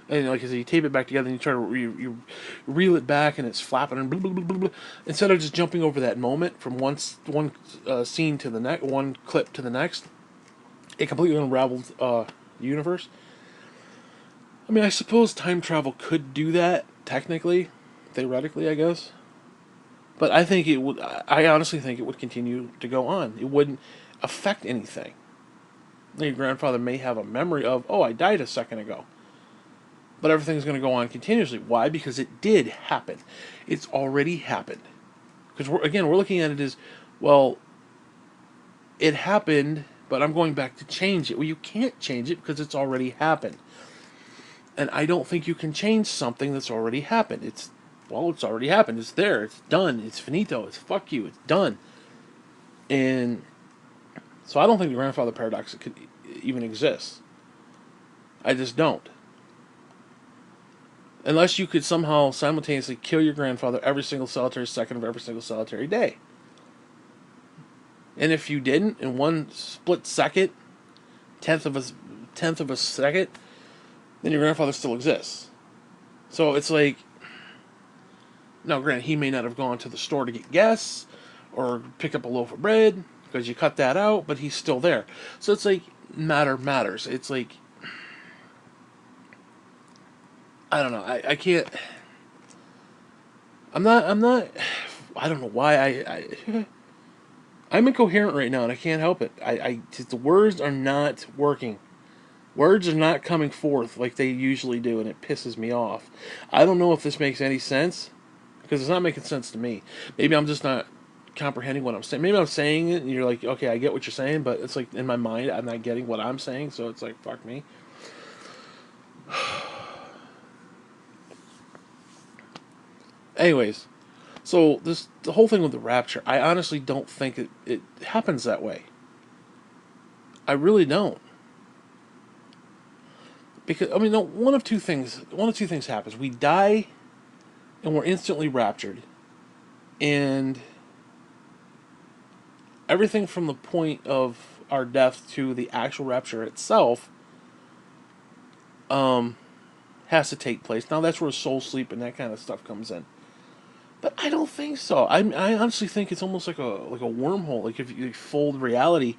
and like I said, you tape it back together, and you try to you reel it back, and it's flapping and blah, blah, blah, blah, blah. Instead of just jumping over that moment from one scene to the next, one clip to the next, it completely unraveled the universe. I mean, I suppose time travel could do that technically, theoretically, I guess. But I think it would. I honestly think it would continue to go on. It wouldn't affect anything. Your grandfather may have a memory of, oh, I died a second ago. But everything's going to go on continuously. Why? Because it did happen. It's already happened. Because we're looking at it as, well, it happened, but I'm going back to change it. Well, you can't change it because it's already happened. And I don't think you can change something that's already happened. It's already happened. It's there. It's done. It's finito. It's fuck you. It's done. And so I don't think the grandfather paradox could even exist. I just don't. Unless you could somehow simultaneously kill your grandfather every single solitary second of every single solitary day. And if you didn't, in one split second, tenth of a second, then your grandfather still exists. So it's like, now granted, he may not have gone to the store to get gas or pick up a loaf of bread because you cut that out, but he's still there. So it's like matter matters. It's like, I don't know. I can't. I'm not. I don't know why I'm incoherent right now, and I can't help it. The words are not working. Words are not coming forth like they usually do, and it pisses me off. I don't know if this makes any sense, because it's not making sense to me. Maybe I'm just not comprehending what I'm saying. Maybe I'm saying it, and you're like, okay, I get what you're saying, but it's like in my mind, I'm not getting what I'm saying, so it's like, fuck me. Anyways, so the whole thing with the rapture, I honestly don't think it happens that way. I really don't. Because I mean, no, one of two things happens. We die and we're instantly raptured. And everything from the point of our death to the actual rapture itself has to take place. Now that's where soul sleep and that kind of stuff comes in. But I don't think so. I honestly think it's almost like a wormhole. Like if you fold reality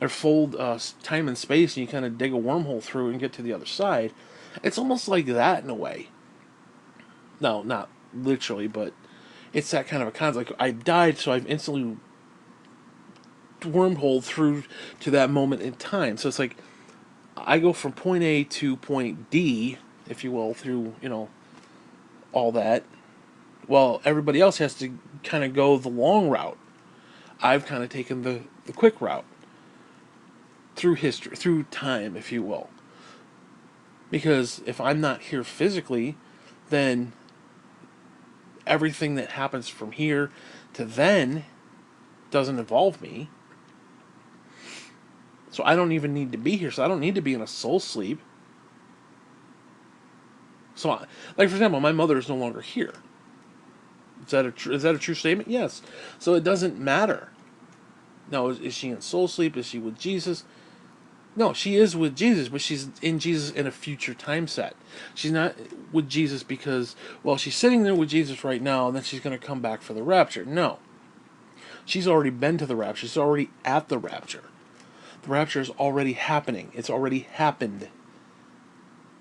or fold time and space, and you kind of dig a wormhole through and get to the other side. It's almost like that in a way. No, not literally, but it's that kind of a concept. Like I died, so I've instantly wormhole through to that moment in time. So it's like I go from point A to point D, if you will, through all that. Well, everybody else has to kind of go the long route. I've kind of taken the quick route through history, through time, if you will. Because if I'm not here physically, then everything that happens from here to then doesn't involve me. So I don't even need to be here. So I don't need to be in a soul sleep. So, like for example, my mother is no longer here. Is that a true statement? Yes. So it doesn't matter. Now, is she in soul sleep? Is she with Jesus? No, she is with Jesus, but she's in Jesus in a future time set. She's not with Jesus because, well, she's sitting there with Jesus right now, and then she's going to come back for the rapture. No. She's already been to the rapture. She's already at the rapture. The rapture is already happening. It's already happened.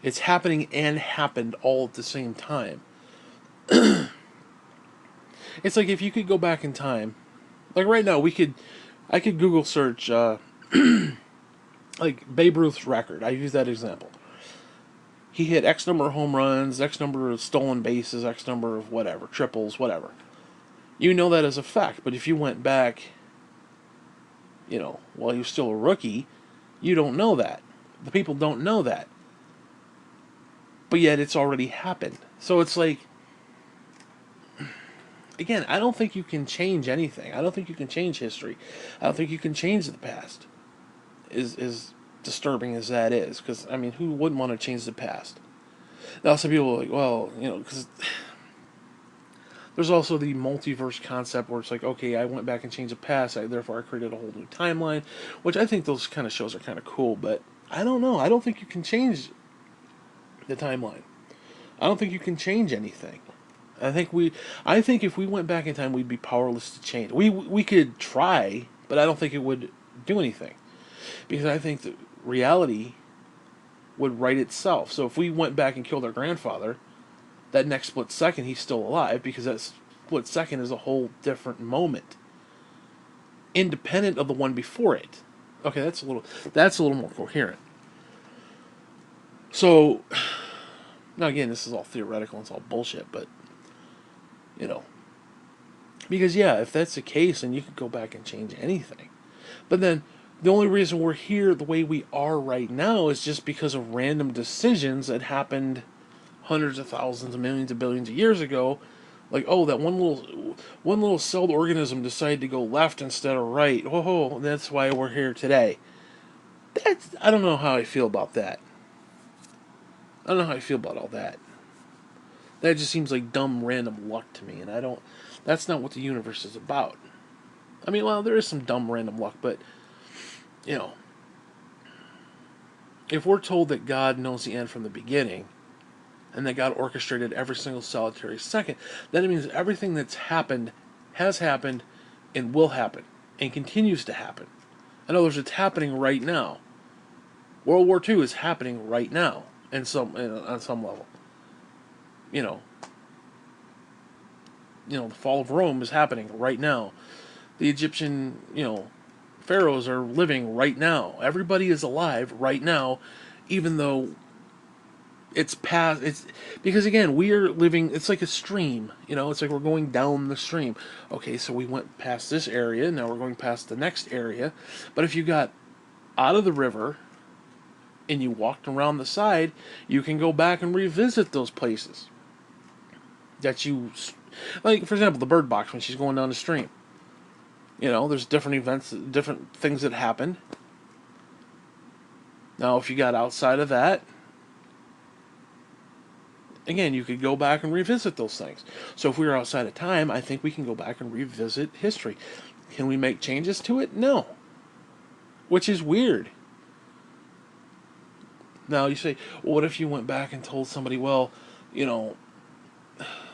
It's happening and happened all at the same time. It's like if you could go back in time, like right now, I could Google search, like Babe Ruth's record. I use that example. He hit X number of home runs, X number of stolen bases, X number of whatever, triples, whatever. You know that as a fact, but if you went back, while he was still a rookie, you don't know that. The people don't know that. But yet it's already happened. So it's like, again, I don't think you can change anything. I don't think you can change history. I don't think you can change the past. Is disturbing as that is, because I mean, who wouldn't want to change the past? Now, some people are like, well, because There's also the multiverse concept where it's like, okay, I went back and changed the past, therefore I created a whole new timeline, which I think those kind of shows are kind of cool, but I don't know. I don't think you can change the timeline. I don't think you can change anything. I think we, I think if we went back in time, we'd be powerless to change. We could try, but I don't think it would do anything because I think that reality would right itself. So if we went back and killed our grandfather, that next split second he's still alive because that split second is a whole different moment, independent of the one before it. Okay, that's a little more coherent. So now again, this is all theoretical and it's all bullshit, but you know, because yeah, if that's the case, then you could go back and change anything. But then the only reason we're here the way we are right now is just because of random decisions that happened hundreds of thousands of millions of billions of years ago. Like, oh, that one little celled organism decided to go left instead of right. Oh, that's why we're here today. I don't know how I feel about that. I don't know how I feel about all that. That just seems like dumb random luck to me, and I don't. That's not what the universe is about. I mean, well, there is some dumb random luck, but you know, if we're told that God knows the end from the beginning, and that God orchestrated every single solitary second, then it means everything that's happened has happened and will happen and continues to happen. In other words, it's happening right now. World War II is happening right now, on some level. You know, the fall of Rome is happening right now. The Egyptian, pharaohs are living right now. Everybody is alive right now, even though it's past. It's because again we are living. It's like a stream. It's like we're going down the stream. Okay, so we went past this area. Now we're going past the next area. But if you got out of the river and you walked around the side, you can go back and revisit those places that you, like for example, the bird box when she's going down the stream. There's different events, different things that happened. Now, if you got outside of that, again, you could go back and revisit those things. So if we were outside of time, I think we can go back and revisit history. Can we make changes to it? No. Which is weird. Now, you say, well, what if you went back and told somebody, well,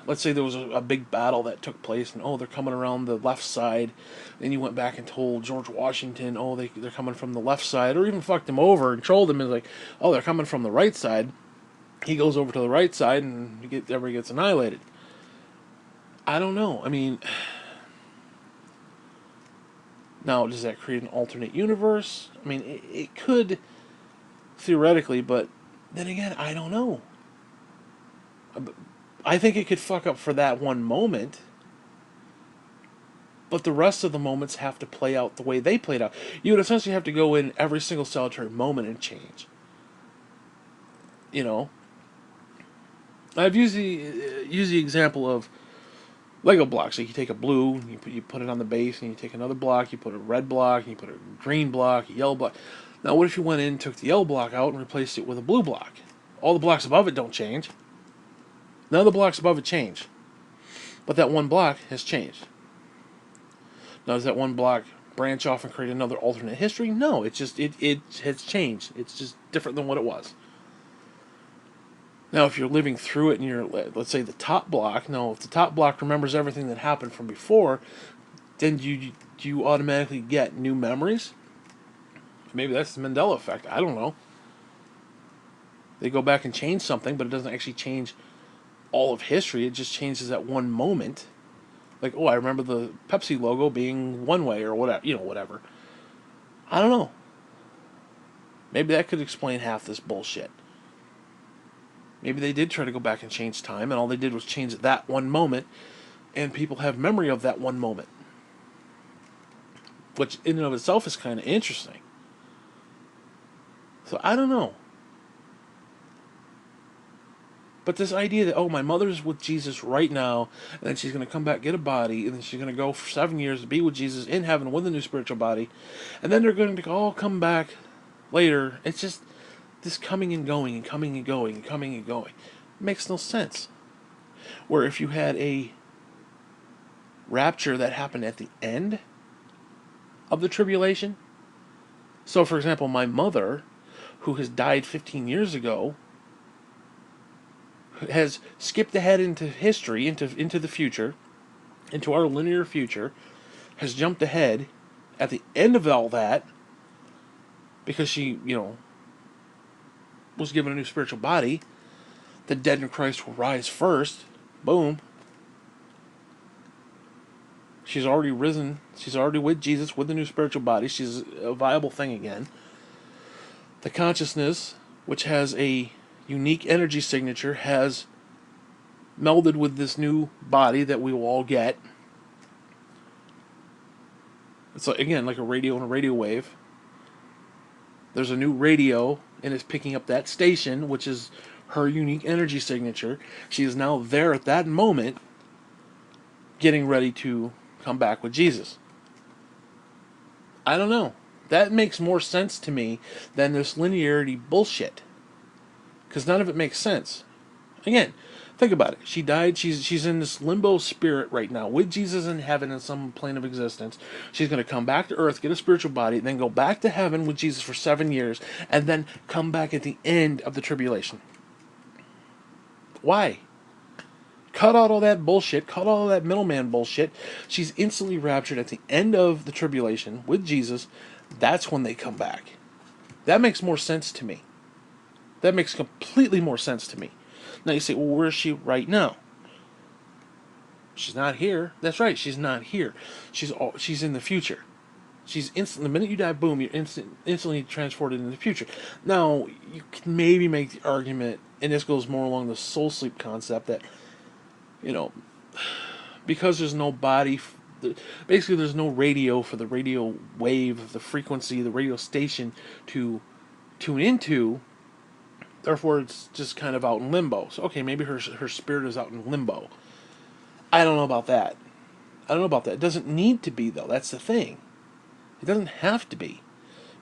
let's say there was a big battle that took place, and they're coming around the left side. Then you went back and told George Washington, they're coming from the left side, or even fucked him over and trolled him and like, they're coming from the right side. He goes over to the right side and everybody gets annihilated. I don't know. I mean, now does that create an alternate universe? I mean, it could theoretically, but then again, I don't know. I think it could fuck up for that one moment, but the rest of the moments have to play out the way they played out. You would essentially have to go in every single solitary moment and change. I've used the example of Lego blocks. Like you take a blue, you put it on the base, and you take another block, you put a red block, and you put a green block, a yellow block. Now, what if you went in and took the yellow block out and replaced it with a blue block? All the blocks above it don't change. None of the blocks above it change. But that one block has changed. Now, does that one block branch off and create another alternate history? No, it has changed. It's just different than what it was. Now, if you're living through it and you're, let's say, the top block, if the top block remembers everything that happened from before, then do you automatically get new memories? Maybe that's the Mandela effect. I don't know. They go back and change something, but it doesn't actually change all of history. It just changes that one moment. Like, I remember the Pepsi logo being one way or whatever. Whatever. I don't know. Maybe that could explain half this bullshit. Maybe they did try to go back and change time, and all they did was change that one moment, and people have memory of that one moment. Which, in and of itself, is kind of interesting. So, I don't know. But this idea that, my mother's with Jesus right now, and then she's going to come back, get a body, and then she's going to go for 7 years to be with Jesus in heaven with a new spiritual body, and then they're going to all come back later. It's just this coming and going and coming and going and coming and going. It makes no sense. Where if you had a rapture that happened at the end of the tribulation. So, for example, my mother, who has died 15 years ago, has skipped ahead into history, into the future, into our linear future, has jumped ahead at the end of all that because she, was given a new spiritual body. The dead in Christ will rise first. Boom. She's already risen. She's already with Jesus, with the new spiritual body. She's a viable thing again. The consciousness, which has a unique energy signature, has melded with this new body that we will all get. It's like, again, like a radio and a radio wave. There's a new radio, and it's picking up that station, which is her unique energy signature. She is now there at that moment, getting ready to come back with Jesus. I don't know. That makes more sense to me than this linearity bullshit. Because none of it makes sense. Again, think about it. She died. She's in this limbo spirit right now with Jesus in heaven in some plane of existence. She's going to come back to earth, get a spiritual body, then go back to heaven with Jesus for 7 years, and then come back at the end of the tribulation. Why? Cut out all that bullshit. Cut all that middleman bullshit. She's instantly raptured at the end of the tribulation with Jesus. That's when they come back. That makes more sense to me. That makes completely more sense to me. Now you say, well, where is she right now? She's not here. That's right, she's not here. She's in the future. The minute you die, boom, you're instantly transported into the future. Now, you can maybe make the argument, and this goes more along the soul sleep concept, that, because there's no body, basically there's no radio for the radio wave, the frequency, the radio station to tune into. Therefore, it's just kind of out in limbo. So, okay, maybe her spirit is out in limbo. I don't know about that. It doesn't need to be, though. That's the thing. It doesn't have to be.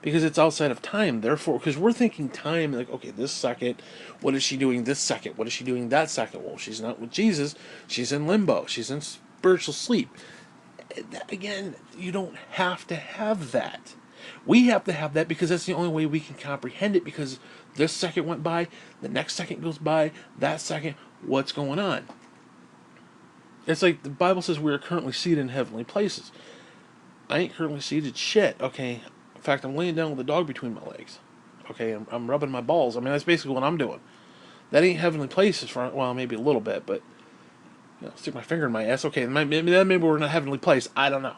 Because it's outside of time. Therefore, because we're thinking time, like, okay, this second, what is she doing this second? What is she doing that second? Well, she's not with Jesus. She's in limbo. She's in spiritual sleep. Again, you don't have to have that. We have to have that because that's the only way we can comprehend it, because this second went by, the next second goes by, that second, what's going on? It's like the Bible says we are currently seated in heavenly places. I ain't currently seated shit, okay? In fact, I'm laying down with a dog between my legs. Okay, I'm rubbing my balls. I mean, that's basically what I'm doing. That ain't heavenly places, well, maybe a little bit, but, stick my finger in my ass. Okay, maybe we're in a heavenly place. I don't know.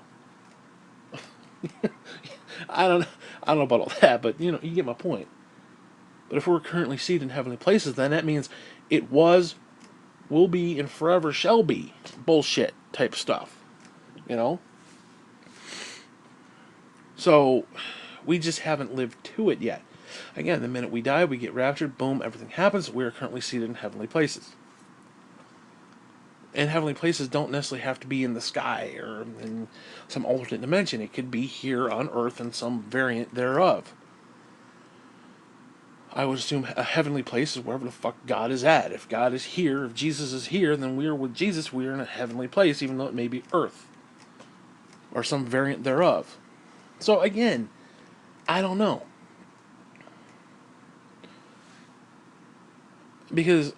I don't know about all that, but, you get my point. But if we're currently seated in heavenly places, then that means it was, will be, and forever shall be bullshit type stuff. So, we just haven't lived to it yet. Again, the minute we die, we get raptured, boom, everything happens, we are currently seated in heavenly places. And heavenly places don't necessarily have to be in the sky or in some alternate dimension. It could be here on earth in some variant thereof. I would assume a heavenly place is wherever the fuck God is at. If God is here, if Jesus is here, then we are with Jesus, we are in a heavenly place, even though it may be earth. Or some variant thereof. So again, I don't know. Because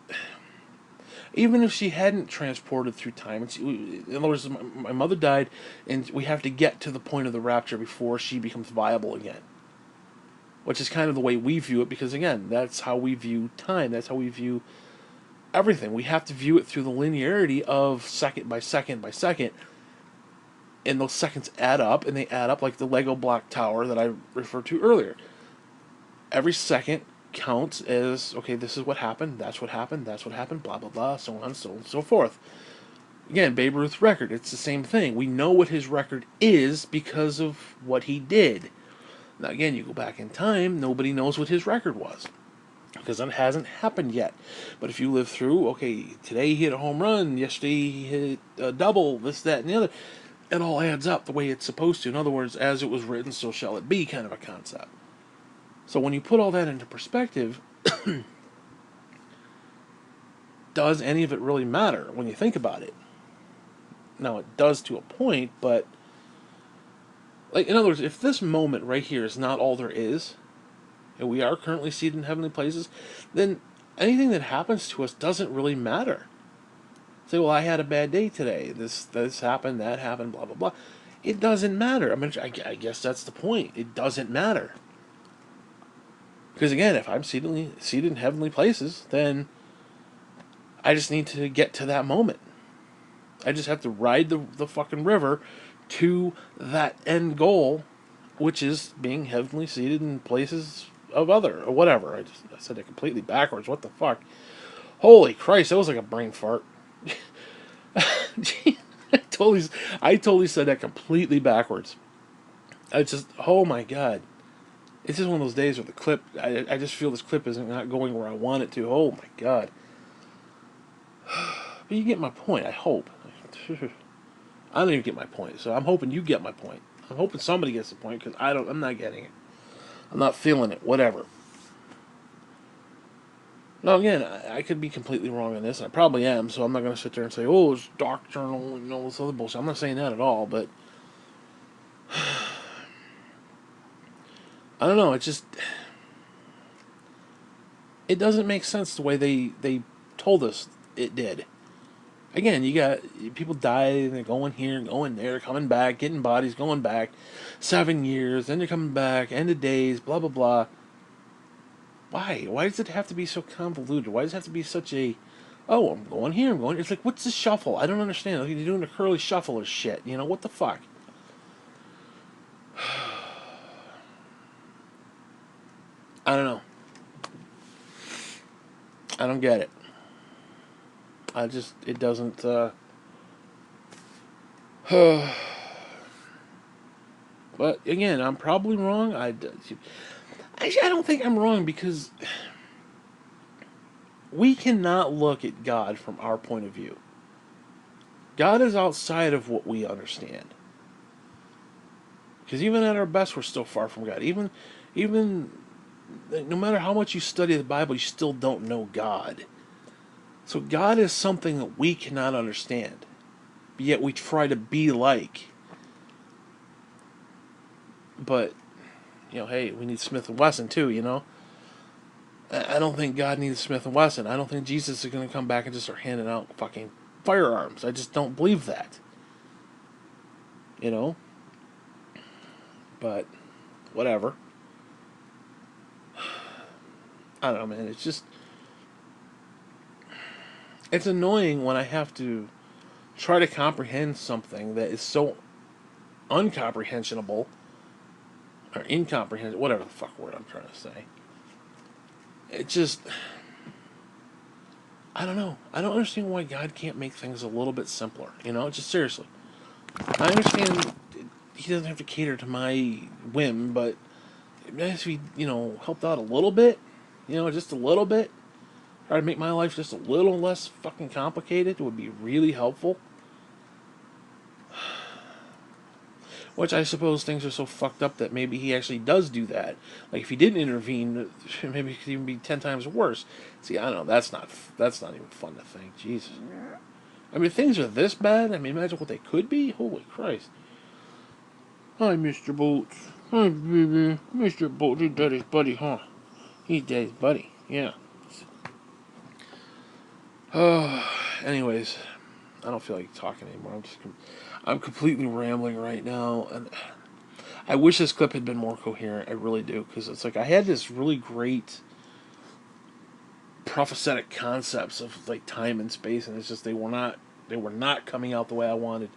even if she hadn't transported through time, in other words, my mother died, and we have to get to the point of the rapture before she becomes viable again. Which is kind of the way we view it, because again, that's how we view time. That's how we view everything. We have to view it through the linearity of second by second by second. And those seconds add up, and they add up like the Lego block tower that I referred to earlier. Every second counts as, okay, this is what happened, that's what happened, blah, blah, blah, so on, so on, and so forth. Again, Babe Ruth's record, it's the same thing. We know what his record is because of what he did. Now, again, you go back in time, nobody knows what his record was, because it hasn't happened yet. But if you live through, okay, today he hit a home run, yesterday he hit a double, this, that, and the other, it all adds up the way it's supposed to. In other words, as it was written, so shall it be, kind of a concept. So when you put all that into perspective, does any of it really matter when you think about it? Now it does to a point, but like in other words, if this moment right here is not all there is, and we are currently seated in heavenly places, then anything that happens to us doesn't really matter. Say, well, I had a bad day today. This happened, that happened, blah blah blah. It doesn't matter. I mean, I guess that's the point. It doesn't matter. Because again, if I'm seated in heavenly places, then I just need to get to that moment. I just have to ride the fucking river to that end goal, which is being heavenly seated in places of other or whatever. I said it completely backwards. What the fuck? Holy Christ, that was like a brain fart. I totally said that completely backwards. I just, oh my god. It's just one of those days where the clip, I just feel this clip isn't not going where I want it to. Oh my god. But you get my point, I hope. I don't even get my point, so I'm hoping you get my point. I'm hoping somebody gets the point, because I'm not getting it. I'm not feeling it, whatever. Now again, I could be completely wrong on this, and I probably am, so I'm not going to sit there and say, oh, it's doctrinal, this other bullshit. I'm not saying that at all, but I don't know, it doesn't make sense the way they told us it did. Again, you got people die, and they're going here, going there, coming back, getting bodies, going back, 7 years, then they're coming back, end of days, blah blah blah. Why? Why does it have to be so convoluted? Why does it have to be such a, oh, I'm going here, I'm going. It's like, what's the shuffle? I don't understand. Like, you're doing a curly shuffle or shit. What the fuck? I don't know. I don't get it. It doesn't, but again, I'm probably wrong. Actually, I don't think I'm wrong, because we cannot look at God from our point of view. God is outside of what we understand. Because even at our best, we're still far from God. Even no matter how much you study the Bible, you still don't know God. So God is something that we cannot understand, but yet we try to be like. But, hey, we need Smith & Wesson too, I don't think God needs Smith & Wesson. I don't think Jesus is going to come back and just start handing out fucking firearms. I just don't believe that. But, whatever. I don't know, man. It's annoying when I have to try to comprehend something that is so uncomprehensible, or incomprehensible, whatever the fuck word I'm trying to say. It just, I don't know. I don't understand why God can't make things a little bit simpler. Just seriously. I understand He doesn't have to cater to my whim, but if He, helped out a little bit, just a little bit, try to make my life just a little less fucking complicated, would be really helpful. Which I suppose things are so fucked up that maybe He actually does do that. Like, if He didn't intervene, maybe it could even be 10 times worse. See, I don't know. That's not even fun to think. Jesus. I mean, if things are this bad, I mean, imagine what they could be. Holy Christ. Hi, Mr. Bolts. Hi, baby. Mr. Bolts, he's Daddy's buddy, huh? He's Daddy's buddy. Yeah. Anyways, I don't feel like talking anymore. I'm completely rambling right now, and I wish this clip had been more coherent. I really do, because it's like I had this really great prophetic concepts of like time and space, and it's just they were not coming out the way I wanted.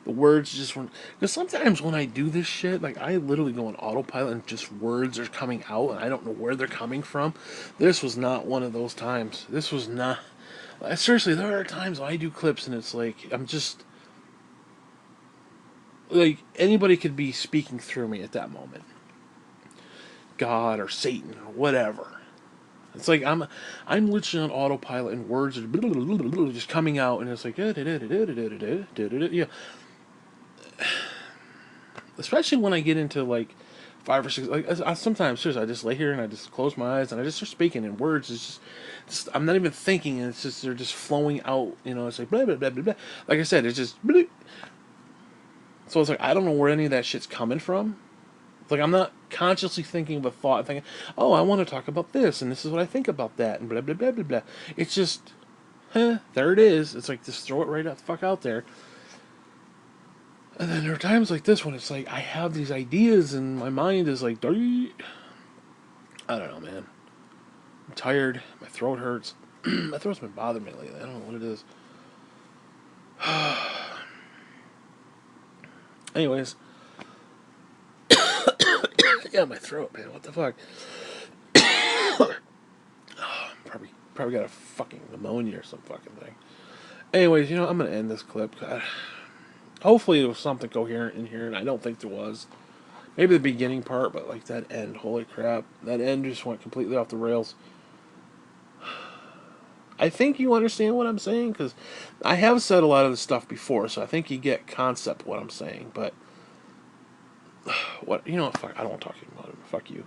The words just weren't. Because sometimes when I do this shit, like I literally go on autopilot and just words are coming out, and I don't know where they're coming from. This was not one of those times. This was not. Seriously, there are times I do clips and it's like I'm just like anybody could be speaking through me at that moment. God or Satan or whatever. It's like I'm literally on autopilot and words are just coming out, and it's like yeah. Especially when I get into like 5 or 6, like sometimes seriously, I just lay here and I just close my eyes and I just start speaking in words. It's just I'm not even thinking, and it's just they're just flowing out. It's like blah blah blah blah blah. Like I said, it's just. Blah, So it's like, I don't know where any of that shit's coming from. Like, I'm not consciously thinking of a thought, thinking, oh, I want to talk about this, and this is what I think about that, and blah, blah, blah, blah, blah. It's just, there it is. It's like, just throw it right the fuck out there. And then there are times like this when it's like, I have these ideas, and my mind is like, I don't know, man. I'm tired. My throat hurts. My throat's been bothering me lately. I don't know what it is. Anyways. Yeah, my throat, man. What the fuck? Probably got a fucking pneumonia or some fucking thing. Anyways, I'm gonna end this clip. Hopefully there was something coherent in here, and I don't think there was. Maybe the beginning part, but like that end, holy crap. That end just went completely off the rails. I think you understand what I'm saying, because I have said a lot of this stuff before, so I think you get concept of what I'm saying, but fuck, I don't want to talk about it. Fuck you.